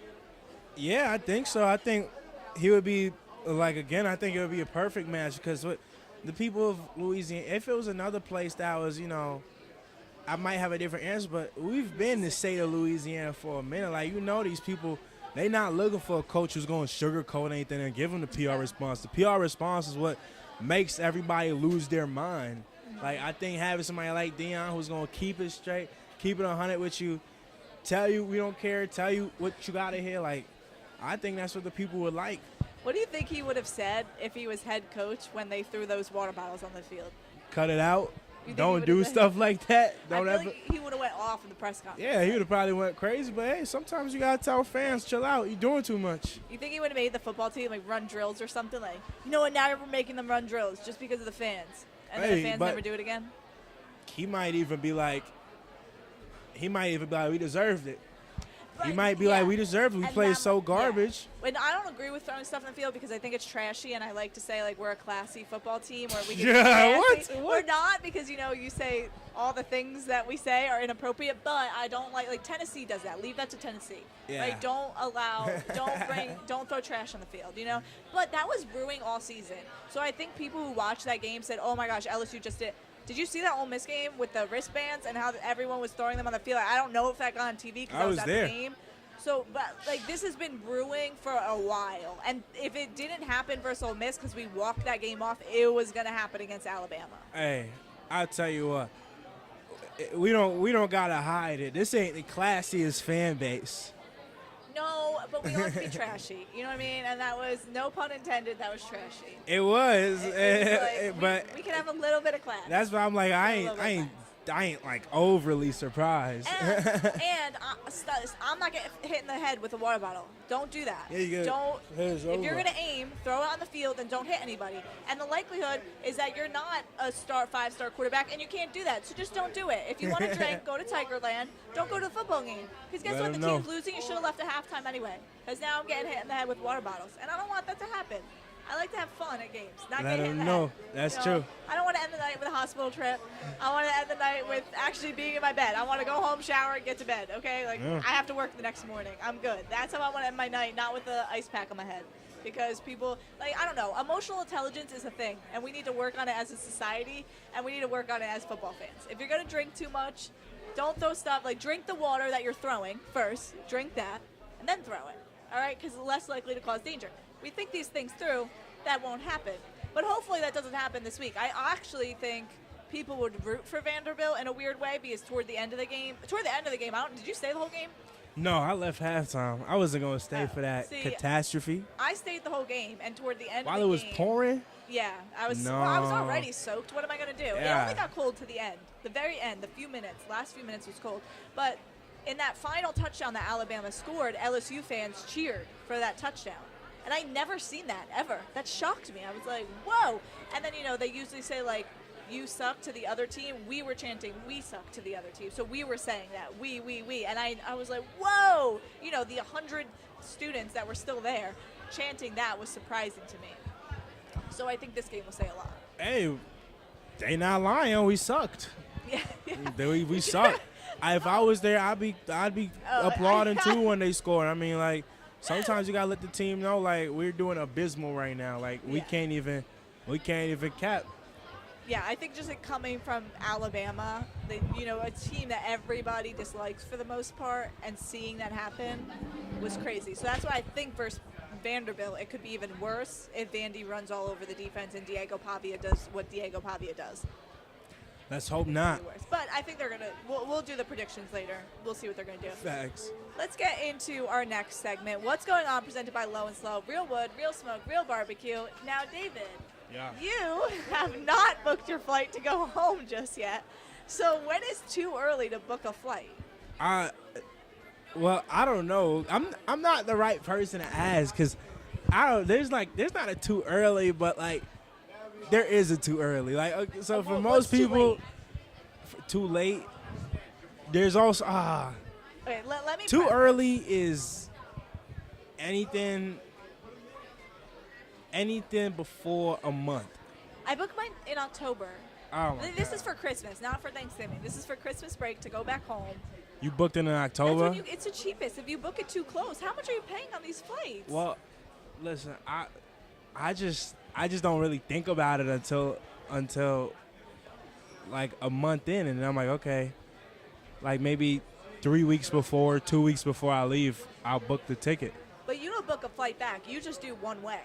Speaker 3: Yeah,
Speaker 2: I think so. I think he would be, like, again, I think it would be a perfect match because the people of Louisiana, if it was another place that was, you know, I might have a different answer, but we've been in the state of Louisiana for a minute. Like, you know, these people, they not looking for a coach who's going to sugarcoat anything and give them the PR response. The PR response is what makes everybody lose their mind. Like, I think having somebody like Deion who's going to keep it straight, keep it 100 with you, tell you we don't care, tell you what you got to hear, like, I think that's what the people would like.
Speaker 3: What do you think he would have said if he was head coach when they threw those water bottles on the field?
Speaker 2: Cut it out. Don't do stuff like that. Don't
Speaker 3: I feel
Speaker 2: ever.
Speaker 3: like he would have went off in the press conference.
Speaker 2: Yeah, he would have probably went crazy. But hey, sometimes you gotta tell fans, chill out. You're doing too much.
Speaker 3: You think he would have made the football team like run drills or something? Like, you know what? Now we're making them run drills just because of the fans, and then the fans never do it again.
Speaker 2: He might even be like, we deserved it.
Speaker 3: But,
Speaker 2: he might be like, we deserved it. We played so garbage.
Speaker 3: Yeah. And I don't agree with throwing stuff in the field because I think it's trashy, and I like to say like we're a classy football team where we can
Speaker 2: what?
Speaker 3: We're not, because you say all the things that we say are inappropriate, but I don't like Tennessee does that. Leave that to Tennessee.
Speaker 2: Yeah.
Speaker 3: Right? Don't throw trash on the field, But that was brewing all season. So I think people who watched that game said, "Oh my gosh, LSU just did." Did you see that Ole Miss game with the wristbands and how everyone was throwing them on the field? I don't know if that got on TV because I was at
Speaker 2: there.
Speaker 3: the game. So, but this has been brewing for a while, and if it didn't happen versus Ole Miss because we walked that game off, it was going to happen against Alabama.
Speaker 2: Hey, I'll tell you what, we don't gotta hide it. This ain't the classiest fan base.
Speaker 3: No, but we like to be trashy. You know what I mean? And that was, no pun intended, that was trashy.
Speaker 2: It was, but
Speaker 3: we can have a little bit of class.
Speaker 2: That's why I'm like, I ain't like overly surprised.
Speaker 3: And I'm not getting hit in the head with a water bottle. Don't do that. If you're gonna aim, throw it on the field and don't hit anybody. And the likelihood is that you're not a 5-star quarterback, and you can't do that. So just don't do it. If you want to drink, go to Tigerland. Don't go to the football game. Because guess what? The team's losing. You should have left at halftime anyway. Because now I'm getting hit in the head with water bottles, and I don't want that to happen. I like to have fun at games, not get hit in the head.
Speaker 2: That's true.
Speaker 3: I don't want to end the night with a hospital trip. I want to end the night with actually being in my bed. I want to go home, shower, and get to bed, okay? I have to work the next morning. I'm good. That's how I want to end my night, not with the ice pack on my head. Because people, I don't know, emotional intelligence is a thing, and we need to work on it as a society, and we need to work on it as football fans. If you're going to drink too much, don't throw stuff. Drink the water that you're throwing first, drink that, and then throw it, all right? Because it's less likely to cause danger. We think these things through, that won't happen. But hopefully that doesn't happen this week. I actually think people would root for Vanderbilt in a weird way because toward the end of the game, did you stay the whole game?
Speaker 2: No, I left halftime. I wasn't going to stay for that catastrophe.
Speaker 3: I stayed the whole game, and toward the end
Speaker 2: while
Speaker 3: of the
Speaker 2: it was
Speaker 3: game,
Speaker 2: pouring?
Speaker 3: Yeah, I was already soaked. What am I going to do?
Speaker 2: Yeah.
Speaker 3: It only got cold to the end. The very end, last few minutes was cold. But in that final touchdown that Alabama scored, LSU fans cheered for that touchdown. And I never seen that, ever. That shocked me. I was like, whoa. And then, they usually say, you suck to the other team. We were chanting, we suck to the other team. So we were saying that, we. And I was like, whoa. The 100 students that were still there chanting that was surprising to me. So I think this game will say a lot.
Speaker 2: Hey, they not lying. We sucked.
Speaker 3: Yeah.
Speaker 2: We sucked. If I was there, I'd be applauding too when they scored. I mean, sometimes you gotta let the team know, we're doing abysmal right now. We can't even cap.
Speaker 3: Yeah, I think just coming from Alabama, a team that everybody dislikes for the most part, and seeing that happen was crazy. So that's why I think versus Vanderbilt, it could be even worse if Vandy runs all over the defense and Diego Pavia does what Diego Pavia does.
Speaker 2: Let's hope not.
Speaker 3: But I think they're going to – we'll do the predictions later. We'll see what they're going to do.
Speaker 2: Facts.
Speaker 3: Let's get into our next segment. What's going on, presented by Low and Slow. Real wood, real smoke, real barbecue. Now, David, you have not booked your flight to go home just yet. So when is too early to book a flight?
Speaker 2: Well, I don't know. I'm not the right person to ask because there's not a too early, but there is a too early. So for most people, too late. There's also
Speaker 3: Okay, let me.
Speaker 2: Too early is anything before a month.
Speaker 3: I booked mine in October.
Speaker 2: Oh my
Speaker 3: This
Speaker 2: God.
Speaker 3: is for Christmas, not for Thanksgiving. This is for Christmas break to go back home.
Speaker 2: You booked it in October?
Speaker 3: That's when it's the cheapest. If you book it too close, how much are you paying on these flights?
Speaker 2: Well, listen, I just don't really think about it until a month in, and then I'm like, okay, maybe 3 weeks before, 2 weeks before I leave, I'll book the ticket.
Speaker 3: But you don't book a flight back. You just do one way.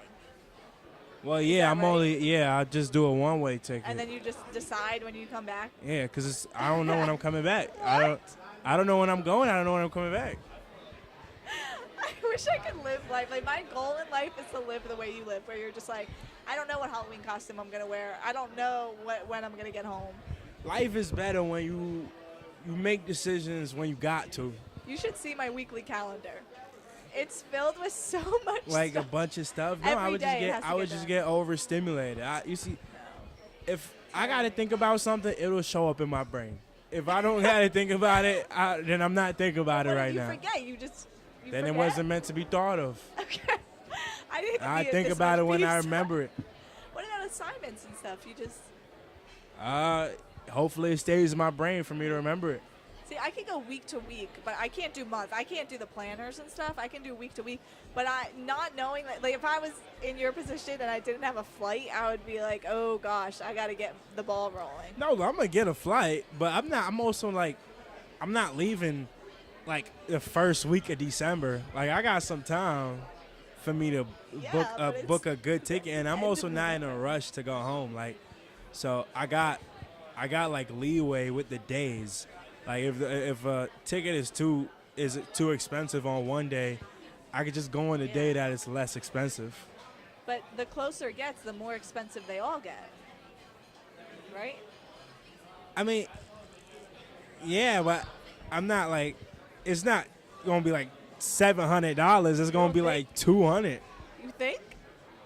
Speaker 2: Well,
Speaker 3: Is
Speaker 2: yeah,
Speaker 3: that right?
Speaker 2: I just do a one-way ticket.
Speaker 3: And then you just decide when you come back?
Speaker 2: Yeah, because I don't know when I'm coming back.
Speaker 3: What?
Speaker 2: I don't know when I'm going. I don't know when I'm coming back.
Speaker 3: I wish I could live life. Like, my goal in life is to live the way you live, where you're just like, I don't know what Halloween costume I'm going to wear. I don't know when I'm going to get home.
Speaker 2: Life is better when you make decisions when you got to.
Speaker 3: You should see my weekly calendar. It's filled with so much
Speaker 2: Like
Speaker 3: stuff.
Speaker 2: a bunch of stuff. No,
Speaker 3: Every day it has to
Speaker 2: I would
Speaker 3: get
Speaker 2: just
Speaker 3: done.
Speaker 2: get overstimulated. You see, if I got to think about something, it'll show up in my brain. If I don't got to think about it, then I'm not thinking about it right
Speaker 3: you
Speaker 2: now.
Speaker 3: forget. You
Speaker 2: Then
Speaker 3: forget?
Speaker 2: it wasn't meant to be thought of.
Speaker 3: Okay. I didn't
Speaker 2: I
Speaker 3: be
Speaker 2: think
Speaker 3: this
Speaker 2: about it
Speaker 3: much
Speaker 2: when I
Speaker 3: peace.
Speaker 2: remember it.
Speaker 3: What about assignments and stuff? You just
Speaker 2: Hopefully it stays in my brain for me to remember it.
Speaker 3: see. I can go week to week, but I can't do month. I can't do the planners and stuff. I can do week to week, but not knowing that. Like, if I was in your position and I didn't have a flight, I would be like, oh gosh, I got to get the ball rolling.
Speaker 2: No, I'm gonna get a flight, but I'm not. I'm also like, I'm not leaving like the first week of December. Like, I got some time for me to
Speaker 3: but
Speaker 2: book a good ticket, and I'm also not in a rush to go home. Like, so I got like leeway with the days. Like, if a ticket is too expensive on one day, I could just go on the day that it's less expensive.
Speaker 3: But the closer it gets, the more expensive they all get, right?
Speaker 2: I mean, yeah, but I'm not like, it's not gonna be like $700. It's gonna be like $200.
Speaker 3: You think?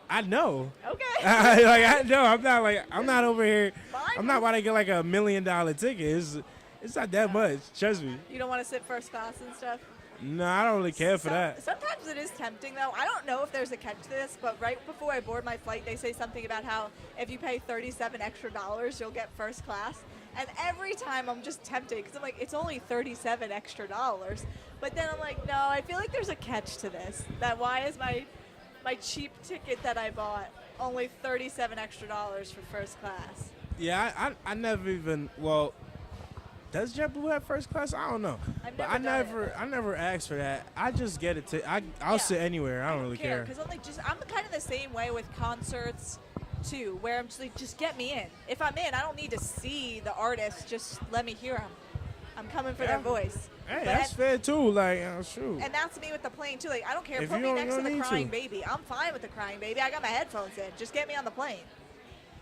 Speaker 2: I know.
Speaker 3: Okay.
Speaker 2: I know. I'm not over here.
Speaker 3: Mine
Speaker 2: I'm not
Speaker 3: was-
Speaker 2: about to get like $1 million ticket. It's not that much. Trust me.
Speaker 3: You don't want to sit first class and stuff?
Speaker 2: No, I don't really care for that.
Speaker 3: Sometimes it is tempting, though. I don't know if there's a catch to this, but right before I board my flight, they say something about how if you pay $37 extra, you'll get first class. And every time I'm just tempted because I'm like, it's only $37 extra. But then I'm like, no, I feel like there's a catch to this. That why is my cheap ticket that I bought only $37 extra for first class?
Speaker 2: Yeah, I never even. Well, does JetBlue have first class? I don't know. But I never asked for that. I just get it. I'll sit anywhere. I don't really care.
Speaker 3: Because I'm kind of the same way with concerts too, where I'm just like, just get me in. If I'm in, I don't need to see the artist. Just let me hear them. I'm coming for their voice.
Speaker 2: Hey, that's fair too. Like, shoot.
Speaker 3: And that's me with the plane too. Like, I don't care.
Speaker 2: If
Speaker 3: Put
Speaker 2: you
Speaker 3: me
Speaker 2: don't-
Speaker 3: next
Speaker 2: you
Speaker 3: to
Speaker 2: don't
Speaker 3: the
Speaker 2: need
Speaker 3: crying
Speaker 2: to.
Speaker 3: baby. I'm fine with the crying baby. I got my headphones in. Just get me on the plane.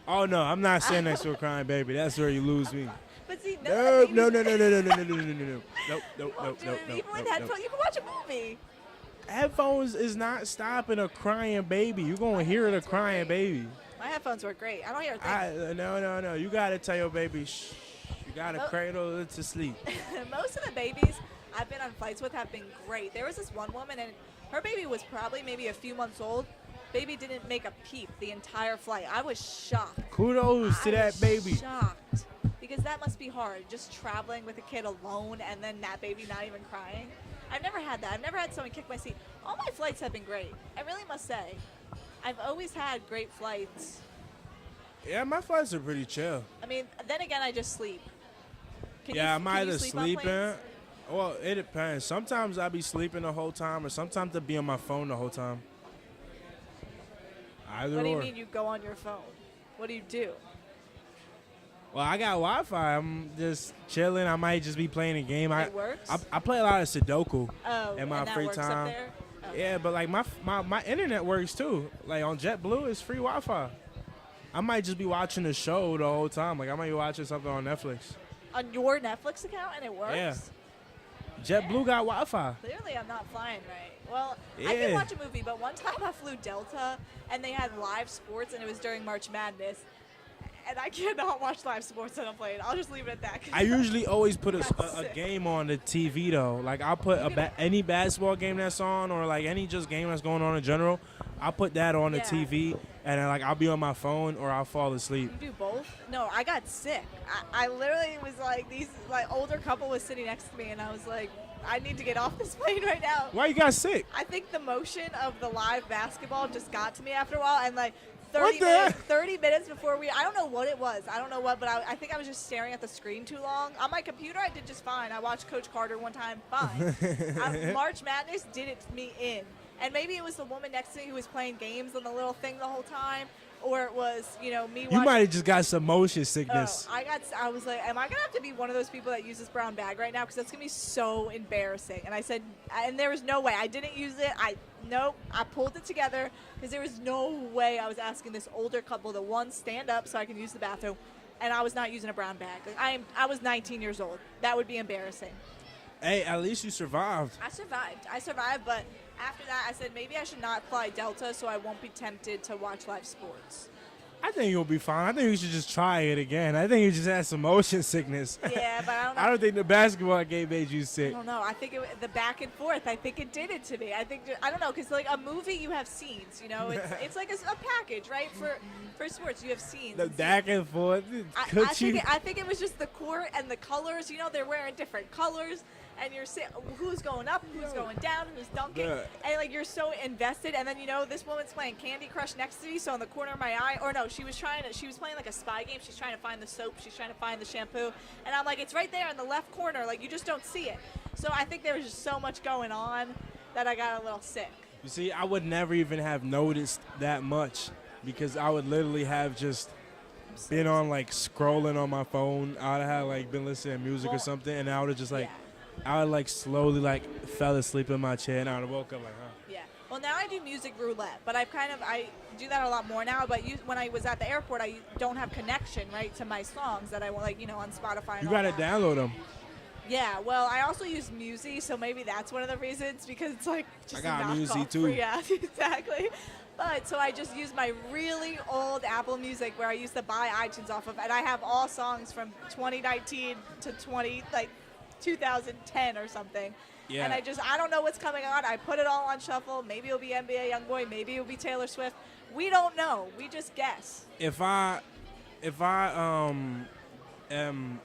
Speaker 2: Oh no, I'm not sitting next to a crying baby. That's where you lose me.
Speaker 3: But see,
Speaker 2: No.
Speaker 3: Nope.
Speaker 2: Nope.
Speaker 3: Even with headphones, you can watch a movie.
Speaker 2: Headphones is not stopping a crying baby. You're going to hear the crying baby.
Speaker 3: My headphones work great. I don't hear a thing.
Speaker 2: No. You got to tell your baby, shh. You got to
Speaker 3: Nope.
Speaker 2: cradle it to sleep.
Speaker 3: Most of the babies I've been on flights with have been great. There was this one woman, and her baby was probably maybe a few months old. Baby didn't make a peep the entire flight. I was shocked.
Speaker 2: Kudos to
Speaker 3: I
Speaker 2: that
Speaker 3: was
Speaker 2: baby.
Speaker 3: Shocked. Because that must be hard, just traveling with a kid alone and then that baby not even crying. I've never had that. I've never had someone kick my seat. All my flights have been great. I really must say. I've always had great flights.
Speaker 2: Yeah, my flights are pretty chill.
Speaker 3: I mean, then again, I just sleep.
Speaker 2: I'm
Speaker 3: can you
Speaker 2: either
Speaker 3: sleep on
Speaker 2: sleeping.
Speaker 3: planes?
Speaker 2: Well, it depends. Sometimes I'll be sleeping the whole time, or sometimes I'll be on my phone the whole time. Either
Speaker 3: What do you
Speaker 2: or.
Speaker 3: mean you go on your phone? What do you do?
Speaker 2: Well, I got Wi-Fi. I'm just chilling. I might just be playing a game.
Speaker 3: It works?
Speaker 2: I play a lot of Sudoku
Speaker 3: Oh,
Speaker 2: in my
Speaker 3: and that
Speaker 2: free
Speaker 3: works
Speaker 2: time.
Speaker 3: up there? Okay.
Speaker 2: Yeah, but like my internet works too. Like on JetBlue, it's free Wi-Fi. I might just be watching the show the whole time. Like I might be watching something on Netflix.
Speaker 3: On your Netflix account, and it works?
Speaker 2: Yeah. JetBlue got Wi-Fi.
Speaker 3: Clearly, I'm not flying right. Well, I
Speaker 2: Yeah.
Speaker 3: can watch a movie, but one time I flew Delta, and they had live sports, and it was during March Madness. And I cannot watch live sports on a plane. I'll just leave it at that. 'cause
Speaker 2: I usually always put a
Speaker 3: That's sick.
Speaker 2: game on the TV though. Like I'll put any basketball game that's on, or like any just game that's going on in general. I'll put that on the
Speaker 3: Yeah.
Speaker 2: TV, and then like I'll be on my phone or I'll fall asleep.
Speaker 3: You do both? No, I got sick. I literally was like, older couple was sitting next to me, and I was like, I need to get off this plane right now.
Speaker 2: Why you got sick?
Speaker 3: I think the motion of the live basketball just got to me after a while, and like
Speaker 2: What the
Speaker 3: 30 minutes before I don't know what it was. I don't know what, but I think I was just staring at the screen too long. On my computer, I did just fine. I watched Coach Carter one time, fine. March Madness did it to me in. And maybe it was the woman next to me who was playing games on the little thing the whole time, or it was, me
Speaker 2: You
Speaker 3: watching.
Speaker 2: might have just got some motion sickness.
Speaker 3: I was like, am I going to have to be one of those people that uses brown bag right now? Because that's going to be so embarrassing. And I said, and there was no way. I didn't use it. Nope. I pulled it together because there was no way I was asking this older couple to, one, stand up so I can use the bathroom, and I was not using a brown bag. Like, I was 19 years old. That would be embarrassing.
Speaker 2: Hey, at least you survived.
Speaker 3: I survived, but after that, I said maybe I should not fly Delta so I won't be tempted to watch live sports.
Speaker 2: I think you'll be fine. I think you should just try it again. I think you just had some motion sickness.
Speaker 3: Yeah, but I don't know.
Speaker 2: I don't think the basketball game made you sick.
Speaker 3: I don't know. I think the back and forth. I think it did it to me. I don't know, because like a movie, you have scenes. It's like a package, right? For sports, you have scenes.
Speaker 2: The back and forth.
Speaker 3: I think it was just the court and the colors. They're wearing different colors, and you're saying who's going up, who's going down, who's dunking, and like you're so invested. And then this woman's playing Candy Crush next to me, so in the corner of my eye, or no, she was playing like a spy game. She's trying to find the soap, she's trying to find the shampoo, and I'm like, it's right there in the left corner, like you just don't see it. So I think there was just so much going on that I got a little sick.
Speaker 2: You see, I would never even have noticed that much because I would literally have just been on like scrolling on my phone. I would have like been listening to music or something, and I would have just like.
Speaker 3: Yeah.
Speaker 2: I would like slowly like fell asleep in my chair, and I would have woke up like, huh.
Speaker 3: Yeah. Well, now I do music roulette, but I do that a lot more now. But when I was at the airport, I don't have connection right to my songs that I want, like on Spotify. And
Speaker 2: you
Speaker 3: all
Speaker 2: gotta
Speaker 3: that.
Speaker 2: download them.
Speaker 3: Yeah. Well, I also use Musi, so maybe that's one of the reasons because it's like just
Speaker 2: I got
Speaker 3: a knockoff
Speaker 2: Musi too.
Speaker 3: Yeah, exactly. But so I just use my really old Apple Music where I used to buy iTunes off of, and I have all songs from 2019 to 2010 or something.
Speaker 2: Yeah.
Speaker 3: And I don't know what's coming on. I put it all on shuffle. Maybe it'll be NBA Youngboy. Maybe it'll be Taylor Swift. We don't know. We just guess.
Speaker 2: If I am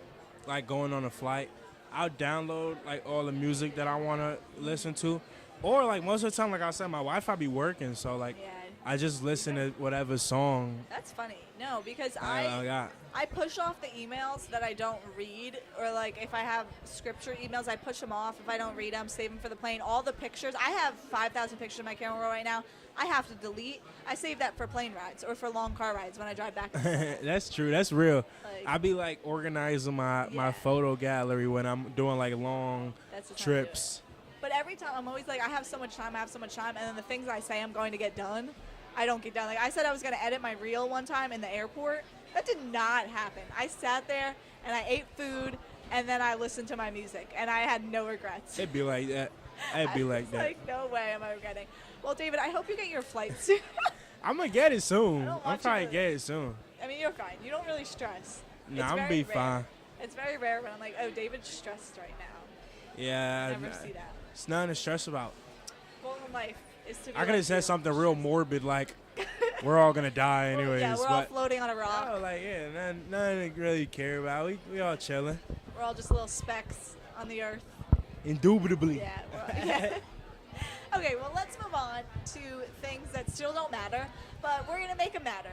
Speaker 2: like going on a flight, I'll download like all the music that I want to listen to, or like most of the time, like I said, my Wi-Fi be working, so like I just listen to whatever song.
Speaker 3: That's funny. No, because
Speaker 2: I got.
Speaker 3: I push off the emails that I don't read, or like if I have scripture emails, I push them off. If I don't read them, save them for the plane. All the pictures, I have 5,000 pictures in my camera roll right now. I have to delete. I save that for plane rides or for long car rides when I drive back.
Speaker 2: That's true. That's real.
Speaker 3: Like,
Speaker 2: I be like organizing my photo gallery when I'm doing like long trips.
Speaker 3: But every time I'm always like, I have so much time, and then the things I say I'm going to get done, I don't get done. Like I said I was going to edit my reel one time in the airport. That did not happen. I sat there and I ate food and then I listened to my music and I had no regrets.
Speaker 2: It'd be like that. It'd be like that.
Speaker 3: Like, no way am I regretting. Well, David, I hope you get your flight soon.
Speaker 2: I'm going to get it soon.
Speaker 3: I'm
Speaker 2: probably get it soon.
Speaker 3: I mean, you're fine. You don't really stress.
Speaker 2: Nah, I'm going to be fine.
Speaker 3: It's very rare when I'm like, oh, David's stressed right now.
Speaker 2: Yeah.
Speaker 3: I never see that.
Speaker 2: It's nothing to stress about.
Speaker 3: Goal in life is to be
Speaker 2: I could have said something real morbid like, we're all gonna die anyways.
Speaker 3: Yeah, we're all floating on a rock.
Speaker 2: Oh, like nothing to really care about. We all chilling.
Speaker 3: We're all just little specks on the earth.
Speaker 2: Indubitably.
Speaker 3: Yeah. Okay, well let's move on to things that still don't matter, but we're gonna make them matter.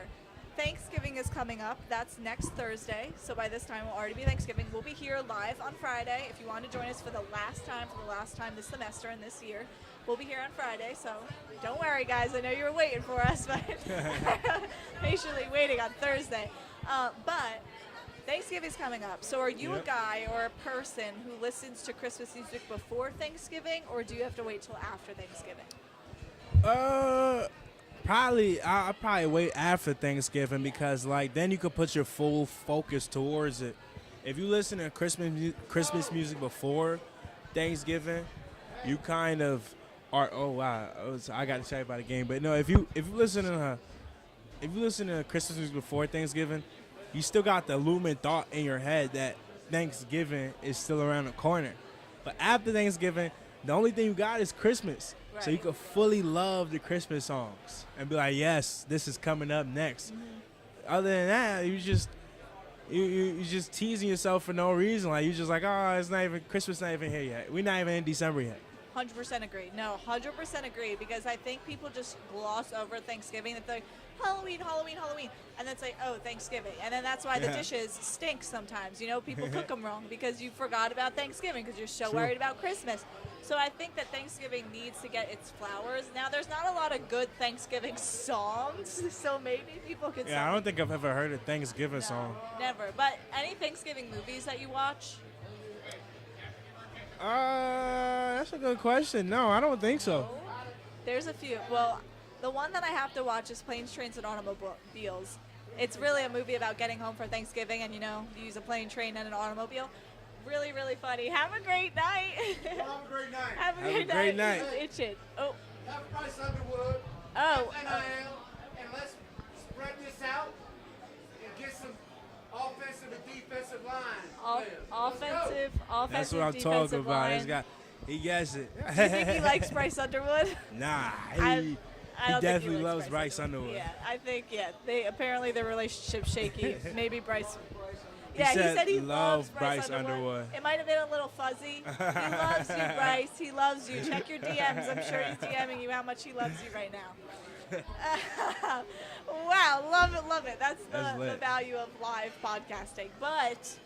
Speaker 3: Thanksgiving is coming up. That's next Thursday. So by this time, it will already be Thanksgiving. We'll be here live on Friday. If you want to join us for the last time this semester and this year, we'll be here on Friday. So don't worry, guys. I know you were waiting for us, but patiently waiting on Thursday. But Thanksgiving's coming up. So are you a guy or a person who listens to Christmas music before Thanksgiving, or do you have to wait till after Thanksgiving?
Speaker 2: I'll probably wait after Thanksgiving because like then you could put your full focus towards it. If you listen to Christmas music before Thanksgiving, you kind of are. Oh wow, I got to tell you about the game. But no, if you listen to Christmas music before Thanksgiving, you still got the looming thought in your head that Thanksgiving is still around the corner. But after Thanksgiving, the only thing you got is Christmas. Right. So you could fully love the Christmas songs and be like, yes, this is coming up next. Mm-hmm. Other than that, you just teasing yourself for no reason. Like you just like, oh, it's not even Christmas, not even here yet. We're not even in December yet.
Speaker 3: 100% agree. No, 100% agree, because I think people just gloss over Thanksgiving. That they're like, Halloween, Halloween, Halloween, and then say, oh, Thanksgiving. And then that's why the dishes stink sometimes. You know, people cook them wrong because you forgot about Thanksgiving because you're so worried about Christmas. So I think that Thanksgiving needs to get its flowers. Now, there's not a lot of good Thanksgiving songs, so maybe people could
Speaker 2: Yeah, I don't think I've ever heard a Thanksgiving song.
Speaker 3: Never. But any Thanksgiving movies that you watch?
Speaker 2: That's a good question. No, I don't think so.
Speaker 3: There's a few. Well, the one that I have to watch is Planes, Trains, and Automobiles. It's really a movie about getting home for Thanksgiving and, you use a plane, train, and an automobile. Really, really funny. Have a great night.
Speaker 1: Have a great night.
Speaker 3: Have a great night. It's itching. Oh.
Speaker 1: Have Bryce Underwood.
Speaker 3: Oh.
Speaker 1: And let's spread this out and get some offensive and defensive line.
Speaker 3: Offensive,
Speaker 2: That's what I'm talking about. This guy, he gets it.
Speaker 3: Do you think he likes Bryce Underwood?
Speaker 2: Nah,
Speaker 3: I
Speaker 2: he
Speaker 3: don't
Speaker 2: definitely
Speaker 3: think he
Speaker 2: loves Bryce Underwood.
Speaker 3: Yeah, I think, They apparently their relationship's shaky. Maybe Bryce.
Speaker 2: He said he loves Bryce Underwood.
Speaker 3: It might have been a little fuzzy. He loves you, Bryce. He loves you. Check your DMs. I'm sure he's DMing you how much he loves you right now. Wow, love it, love it. That's the value of live podcasting. But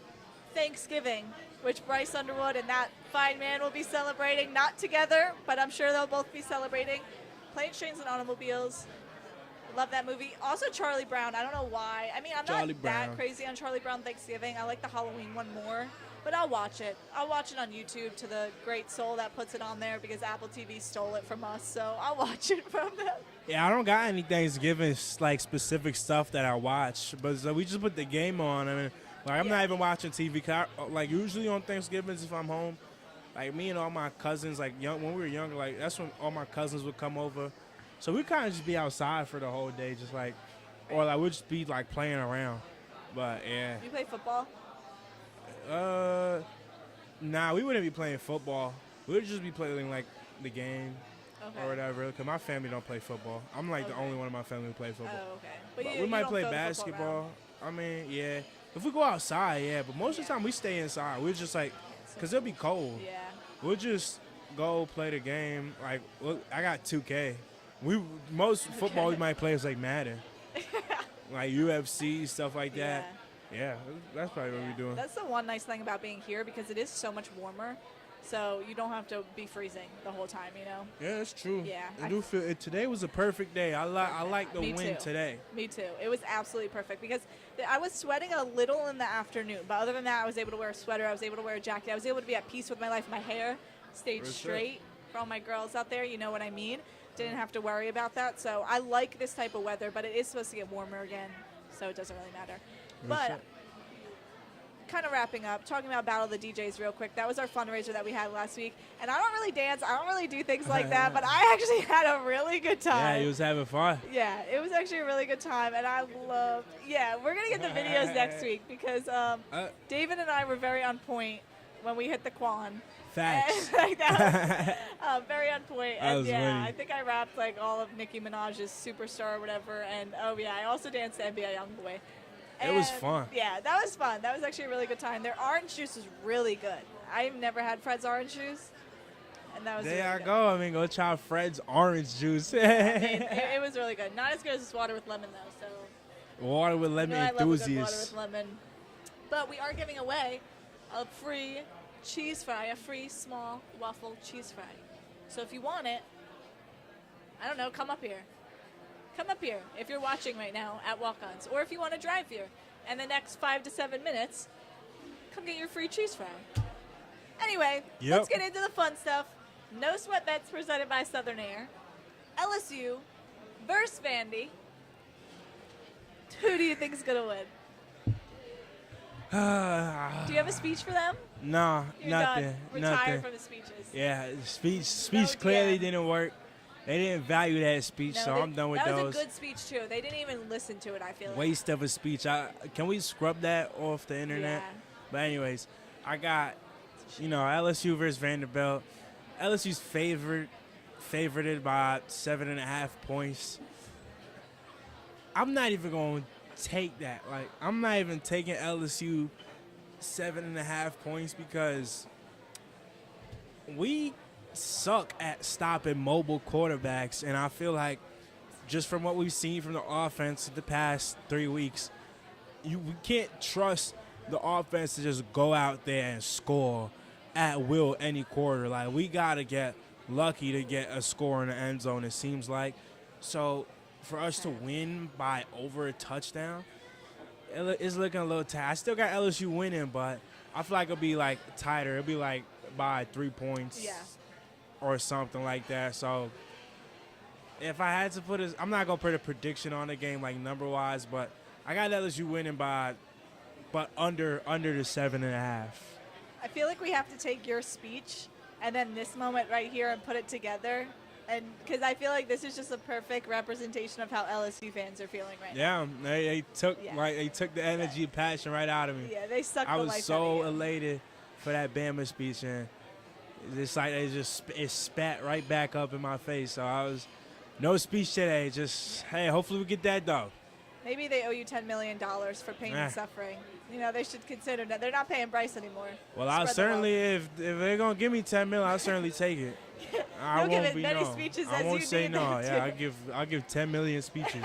Speaker 3: Thanksgiving, which Bryce Underwood and that fine man will be celebrating, not together, but I'm sure they'll both be celebrating. Planes, Trains, and Automobiles. Love that movie. Also, Charlie Brown. I don't know why. I mean, I'm not that crazy on Charlie Brown Thanksgiving. I like the Halloween one more, but I'll watch it. I'll watch it on YouTube to the great soul that puts it on there because Apple TV stole it from us, so I'll watch it from them.
Speaker 2: Yeah, I don't got any Thanksgiving like specific stuff that I watch, but so we just put the game on. I mean, like I'm not even watching TV. Like usually on Thanksgivings, if I'm home, like me and all my cousins, like when we were younger, like that's when all my cousins would come over. So we kind of just be outside for the whole day, just like, or like we'll just be like playing around. But yeah.
Speaker 3: You play football?
Speaker 2: Nah, we wouldn't be playing football. We would just be playing like the game or whatever. Cause my family don't play football. I'm like the only one in my family who play football.
Speaker 3: Oh, okay.
Speaker 2: But we might play basketball. I mean, yeah. If we go outside, yeah. But most of the time we stay inside. We're just like, cause it'll be cold.
Speaker 3: Yeah.
Speaker 2: We'll just go play the game. Like, look, I got 2K. Most football we might play is like Madden, like UFC, stuff like that. Yeah, that's probably what we're doing.
Speaker 3: That's the one nice thing about being here because it is so much warmer, so you don't have to be freezing the whole time.
Speaker 2: Yeah, that's true.
Speaker 3: Yeah,
Speaker 2: I do feel it. Today was a perfect day. I like the wind today.
Speaker 3: Me too. It was absolutely perfect because I was sweating a little in the afternoon, but other than that, I was able to wear a sweater. I was able to wear a jacket. I was able to be at peace with my life. My hair stayed straight. For all my girls out there, you know what I mean. Didn't have to worry about that. So I like this type of weather, but it is supposed to get warmer again, so it doesn't really matter. But kind of wrapping up, talking about Battle of the DJs real quick. That was our fundraiser that we had last week. And I don't really dance. I don't really do things like that, but I actually had a really good time.
Speaker 2: Yeah, he was having fun.
Speaker 3: Yeah, it was actually a really good time, and I loved we're going to get the videos next week because David and I were very on point when we hit the Quan.
Speaker 2: Facts.
Speaker 3: Like that was, very on point. And
Speaker 2: funny.
Speaker 3: I think I rapped like all of Nicki Minaj's Superstar or whatever. And I also danced NBA Youngboy.
Speaker 2: It was fun.
Speaker 3: Yeah, that was fun. That was actually a really good time. Their orange juice was really good. I've never had Fred's orange juice, and that was
Speaker 2: there.
Speaker 3: Really
Speaker 2: I
Speaker 3: good.
Speaker 2: go. I mean, go try Fred's orange juice.
Speaker 3: It was really good. Not as good as water with lemon though. So
Speaker 2: water with lemon
Speaker 3: I love a good water
Speaker 2: enthusiast.
Speaker 3: with lemon. But we are giving away a free cheese fry, a free small waffle cheese fry. So if you want it, I don't know, come up here. Come up here if you're watching right now at Walk-Ons, or if you want to drive here. And the next 5 to 7 minutes, come get your free cheese fry. Anyway, let's get into the fun stuff. No Sweat Bets presented by Southern Air. LSU versus Vandy. Who do you think is going to win? Do you have a speech for them?
Speaker 2: Nah,
Speaker 3: You're
Speaker 2: nothing.
Speaker 3: done. Retired from the speeches.
Speaker 2: Yeah, speech clearly didn't work. They didn't value that speech, so I'm done with those.
Speaker 3: That was a good speech, too. They didn't even listen to it, I feel like.
Speaker 2: Waste of a speech. Can we scrub that off the internet?
Speaker 3: Yeah.
Speaker 2: But anyways, I got, LSU versus Vanderbilt. LSU's favorited by 7.5 points. I'm not even going to take that. Like, I'm not even taking LSU 7.5 points because we suck at stopping mobile quarterbacks, and I feel like just from what we've seen from the offense the past 3 weeks, we can't trust the offense to just go out there and score at will any quarter. Like, we got to get lucky to get a score in the end zone, it seems like. So for us to win by over a touchdown, it's looking a little tight. I still got LSU winning, but I feel like it'll be like tighter. It'll be like by 3 points or something like that. So if I had to I'm not going to put a prediction on the game like number-wise, but I got LSU winning but under the 7.5.
Speaker 3: I feel like we have to take your speech and then this moment right here and put it together, and because I feel like this is just a perfect representation of how LSU fans are feeling right now.
Speaker 2: Yeah, they took the energy and passion right out of me.
Speaker 3: Yeah, they sucked
Speaker 2: I
Speaker 3: the
Speaker 2: was
Speaker 3: life out
Speaker 2: so
Speaker 3: of you.
Speaker 2: elated for that Bama speech, and it's like it spat right back up in my face. So I was no speech today. Just hey, hopefully we get that though.
Speaker 3: Maybe they owe you $10 million for pain and suffering. You know, they should consider that. They're not paying Bryce anymore.
Speaker 2: Well, I'll certainly, if they're going to give me $10 million, I'll certainly take it. I
Speaker 3: You'll
Speaker 2: won't
Speaker 3: give as
Speaker 2: be
Speaker 3: many
Speaker 2: no.
Speaker 3: speeches
Speaker 2: I
Speaker 3: as
Speaker 2: won't
Speaker 3: you
Speaker 2: say
Speaker 3: need
Speaker 2: no.
Speaker 3: to.
Speaker 2: Yeah, I'll give 10 million speeches.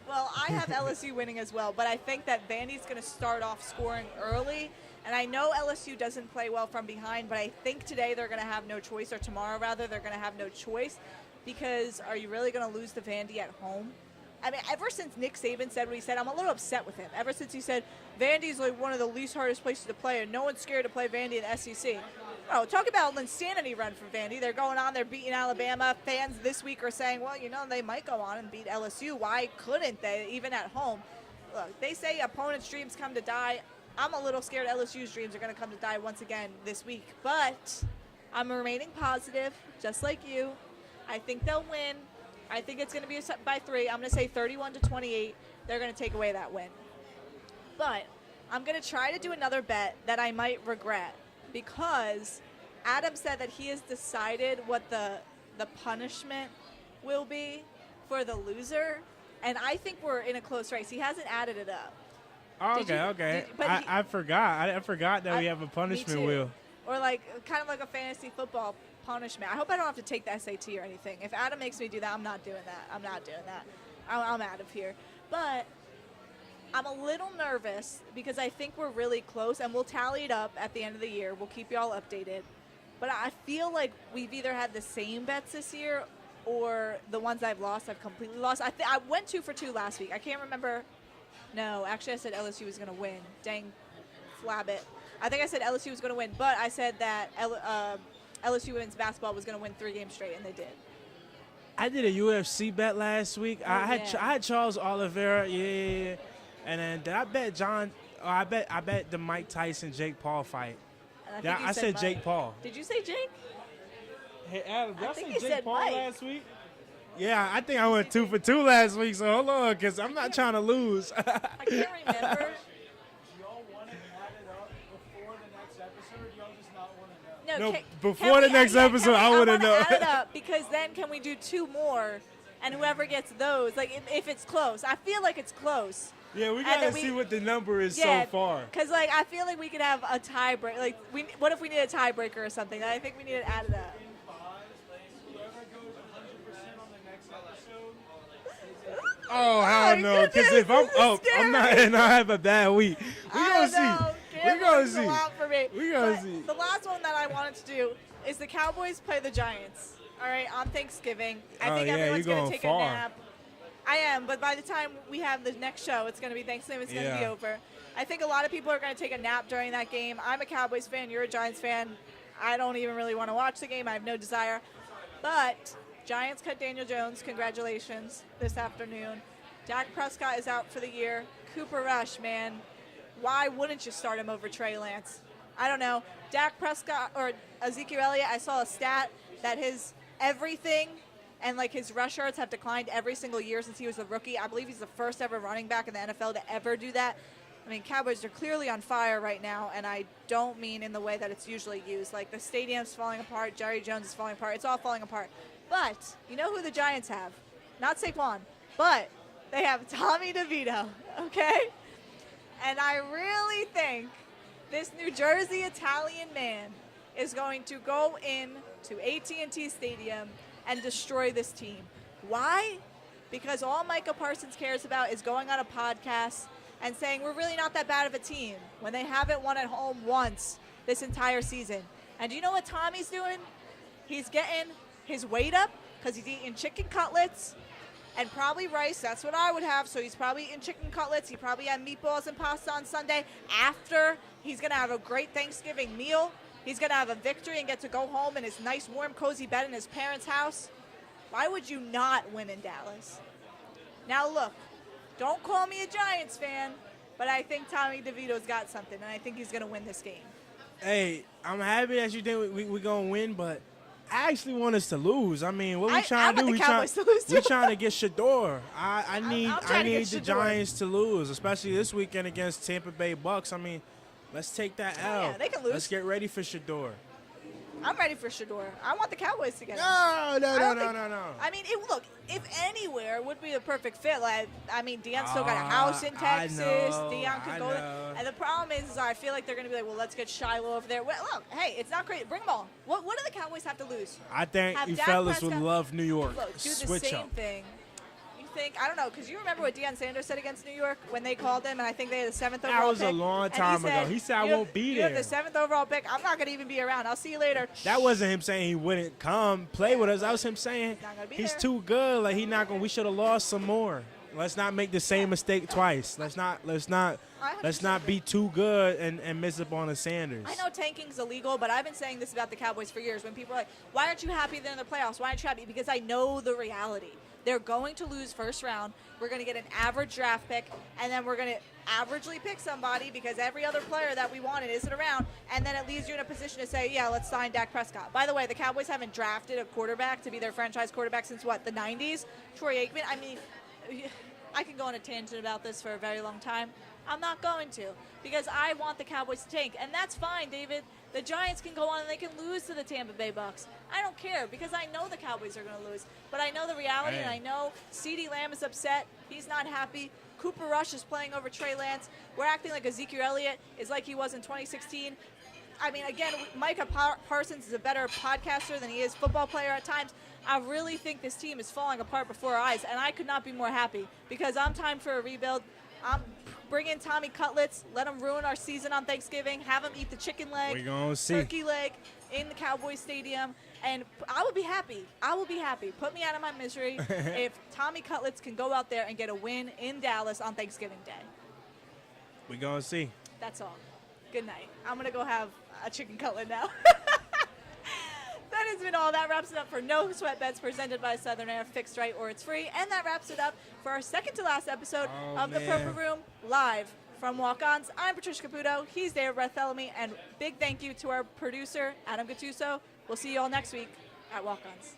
Speaker 3: Well, I have LSU winning as well, but I think that Vandy's going to start off scoring early. And I know LSU doesn't play well from behind, but I think today they're going to have no choice, or tomorrow rather, they're going to have no choice, because are you really going to lose to Vandy at home? I mean, ever since Nick Saban said what he said, I'm a little upset with him. Ever since he said Vandy's like one of the least hardest places to play, and no one's scared to play Vandy in the SEC. Oh, talk about an insanity run for Vandy. They're going on, they're beating Alabama. Fans this week are saying, well, you know, they might go on and beat LSU. Why couldn't they, even at home? Look, they say opponents' dreams come to die. I'm a little scared LSU's dreams are going to come to die once again this week. But I'm remaining positive, just like you. I think they'll win. I think it's going to be by 3. I'm going to say 31-28. They're going to take away that win. But I'm going to try to do another bet that I might regret, because Adam said that he has decided what the punishment will be for the loser, and I think we're in a close race. He hasn't added it up.
Speaker 2: Oh, okay. I forgot. I forgot that we have a punishment wheel.
Speaker 3: Or like kind of like a fantasy football punishment. I hope I don't have to take the SAT or anything. If Adam makes me do that, I'm not doing that. I'm out of here. But I'm a little nervous because I think we're really close, and we'll tally it up at the end of the year. We'll keep you all updated. But I feel like we've either had the same bets this year, or the ones I've lost, I've completely lost. I went 2 for 2 last week. I can't remember. No, actually I said LSU was going to win. Dang, flab it. I think I said LSU was going to win, but I said that LSU women's basketball was going to win 3 games straight, and they did.
Speaker 2: I did a UFC bet last week.
Speaker 3: Oh,
Speaker 2: I had Charles Oliveira, yeah. And then did I bet I bet the Mike Tyson Jake Paul fight.
Speaker 3: I
Speaker 2: said Jake Paul.
Speaker 3: Did you say Jake?
Speaker 2: Hey Adam, did I say Jake Paul
Speaker 3: Mike
Speaker 2: last week? Yeah, I think I went 2 for 2 last week. So hold on, because I'm not trying to lose.
Speaker 3: I can't remember.
Speaker 1: Y'all want to add it up before the next episode, or do y'all just not want to know?
Speaker 2: No, before the next episode, I want to know.
Speaker 3: Add it up, because then can we do 2 more, and whoever gets those, like if it's close. I feel like it's close.
Speaker 2: Yeah, we gotta see what the number is so far.
Speaker 3: Because like I feel like we could have a tiebreaker. Like what if we need a tiebreaker or something? I think we need to add it up.
Speaker 1: Whoever goes 100% on the next episode.
Speaker 2: Oh, hell no! Because if I'm not, and I have a bad week. We gonna see. We gonna see. We gonna see.
Speaker 3: The last one that I wanted to do is the Cowboys play the Giants. All right, on Thanksgiving. I think everyone's gonna take a nap. I am, but by the time we have the next show, it's going to be Thanksgiving. It's going to be over. I think a lot of people are going to take a nap during that game. I'm a Cowboys fan. You're a Giants fan. I don't even really want to watch the game. I have no desire. But Giants cut Daniel Jones. Congratulations this afternoon. Dak Prescott is out for the year. Cooper Rush, man. Why wouldn't you start him over Trey Lance? I don't know. Dak Prescott or Ezekiel Elliott, I saw a stat that his everything – and like his rush yards have declined every single year since he was a rookie. I believe he's the first ever running back in the NFL to ever do that. I mean, Cowboys are clearly on fire right now, and I don't mean in the way that it's usually used. Like the stadium's falling apart, Jerry Jones is falling apart. It's all falling apart. But you know who the Giants have? Not Saquon, but they have Tommy DeVito, okay? And I really think this New Jersey Italian man is going to go in to AT&T Stadium and destroy this team. Why? Because all Micah Parsons cares about is going on a podcast and saying we're really not that bad of a team when they haven't won at home once this entire season. And do you know what Tommy's doing? He's getting his weight up because he's eating chicken cutlets and probably rice. That's what I would have. So he's probably eating chicken cutlets. He probably had meatballs and pasta on Sunday. After, he's going to have a great Thanksgiving meal. He's going to have a victory and get to go home in his nice, warm, cozy bed in his parents' house. Why would you not win in Dallas? Now, look, don't call me a Giants fan, but I think Tommy DeVito's got something, and I think he's going to win this game.
Speaker 2: Hey, I'm happy that you think we're going to win, but I actually want us to lose. I mean, what we trying to do? We're trying to get Shador. I need the Giants to lose, especially this weekend against Tampa Bay Bucks. I mean, let's take that L.
Speaker 3: Yeah, they can lose.
Speaker 2: Let's get ready for Shador.
Speaker 3: I'm ready for Shador. I want the Cowboys to get him.
Speaker 2: No.
Speaker 3: I mean, look, if anywhere would be the perfect fit. Like, I mean, Deion's still got a house in Texas. Deion could go there. And the problem is I feel like they're going to be like, well, let's get Shiloh over there. Well, look, hey, it's not great. Bring them all. What do the Cowboys have to lose?
Speaker 2: I think you fellas would love New York.
Speaker 3: Look, do the
Speaker 2: Switch
Speaker 3: same
Speaker 2: up.
Speaker 3: thing. I don't know, because you remember what Deion Sanders said against New York when they called him, and I think they had the 7th overall pick.
Speaker 2: That was a long time ago. He said, I won't be there.
Speaker 3: You have the 7th overall pick. I'm not going to even be around. I'll see you later.
Speaker 2: That wasn't him saying he wouldn't come play with us. That was him saying he's too good. Like, he not going. We should have lost some more. Let's not make the same mistake twice. Let's not be too good and miss up on the Sanders.
Speaker 3: I know tanking's illegal, but I've been saying this about the Cowboys for years. When people are like, why aren't you happy they're in the playoffs? Why aren't you happy? Because I know the reality. They're going to lose first round. We're going to get an average draft pick, and then we're going to averagely pick somebody because every other player that we wanted isn't around, and then it leaves you in a position to say, yeah, let's sign Dak Prescott. By the way, the Cowboys haven't drafted a quarterback to be their franchise quarterback since, what, the 90s? Troy Aikman? I mean, I can go on a tangent about this for a very long time. I'm not going to because I want the Cowboys to tank, and that's fine, David. The Giants can go on and they can lose to the Tampa Bay Bucks. I don't care because I know the Cowboys are going to lose. But I know the reality, and I know CeeDee Lamb is upset. He's not happy. Cooper Rush is playing over Trey Lance. We're acting like Ezekiel Elliott is like he was in 2016. I mean, again, Micah Parsons is a better podcaster than he is football player at times. I really think this team is falling apart before our eyes, and I could not be more happy because I'm time for a rebuild. I'm bring in Tommy Cutlets, let him ruin our season on Thanksgiving, have him eat the chicken leg, turkey leg in the Cowboys Stadium, and I will be happy. I will be happy. Put me out of my misery if Tommy Cutlets can go out there and get a win in Dallas on Thanksgiving Day.
Speaker 2: We're going to see.
Speaker 3: That's all. Good night. I'm going to go have a chicken cutlet now. That has been all. That wraps it up for No Sweat Bets presented by Southern Air. Fixed right or it's free. And that wraps it up for our second to last episode of the Purple Room live from Walk-Ons. I'm Patricia Caputo. He's David Bartholomew. And big thank you to our producer, Adam Gattuso. We'll see you all next week at Walk-Ons.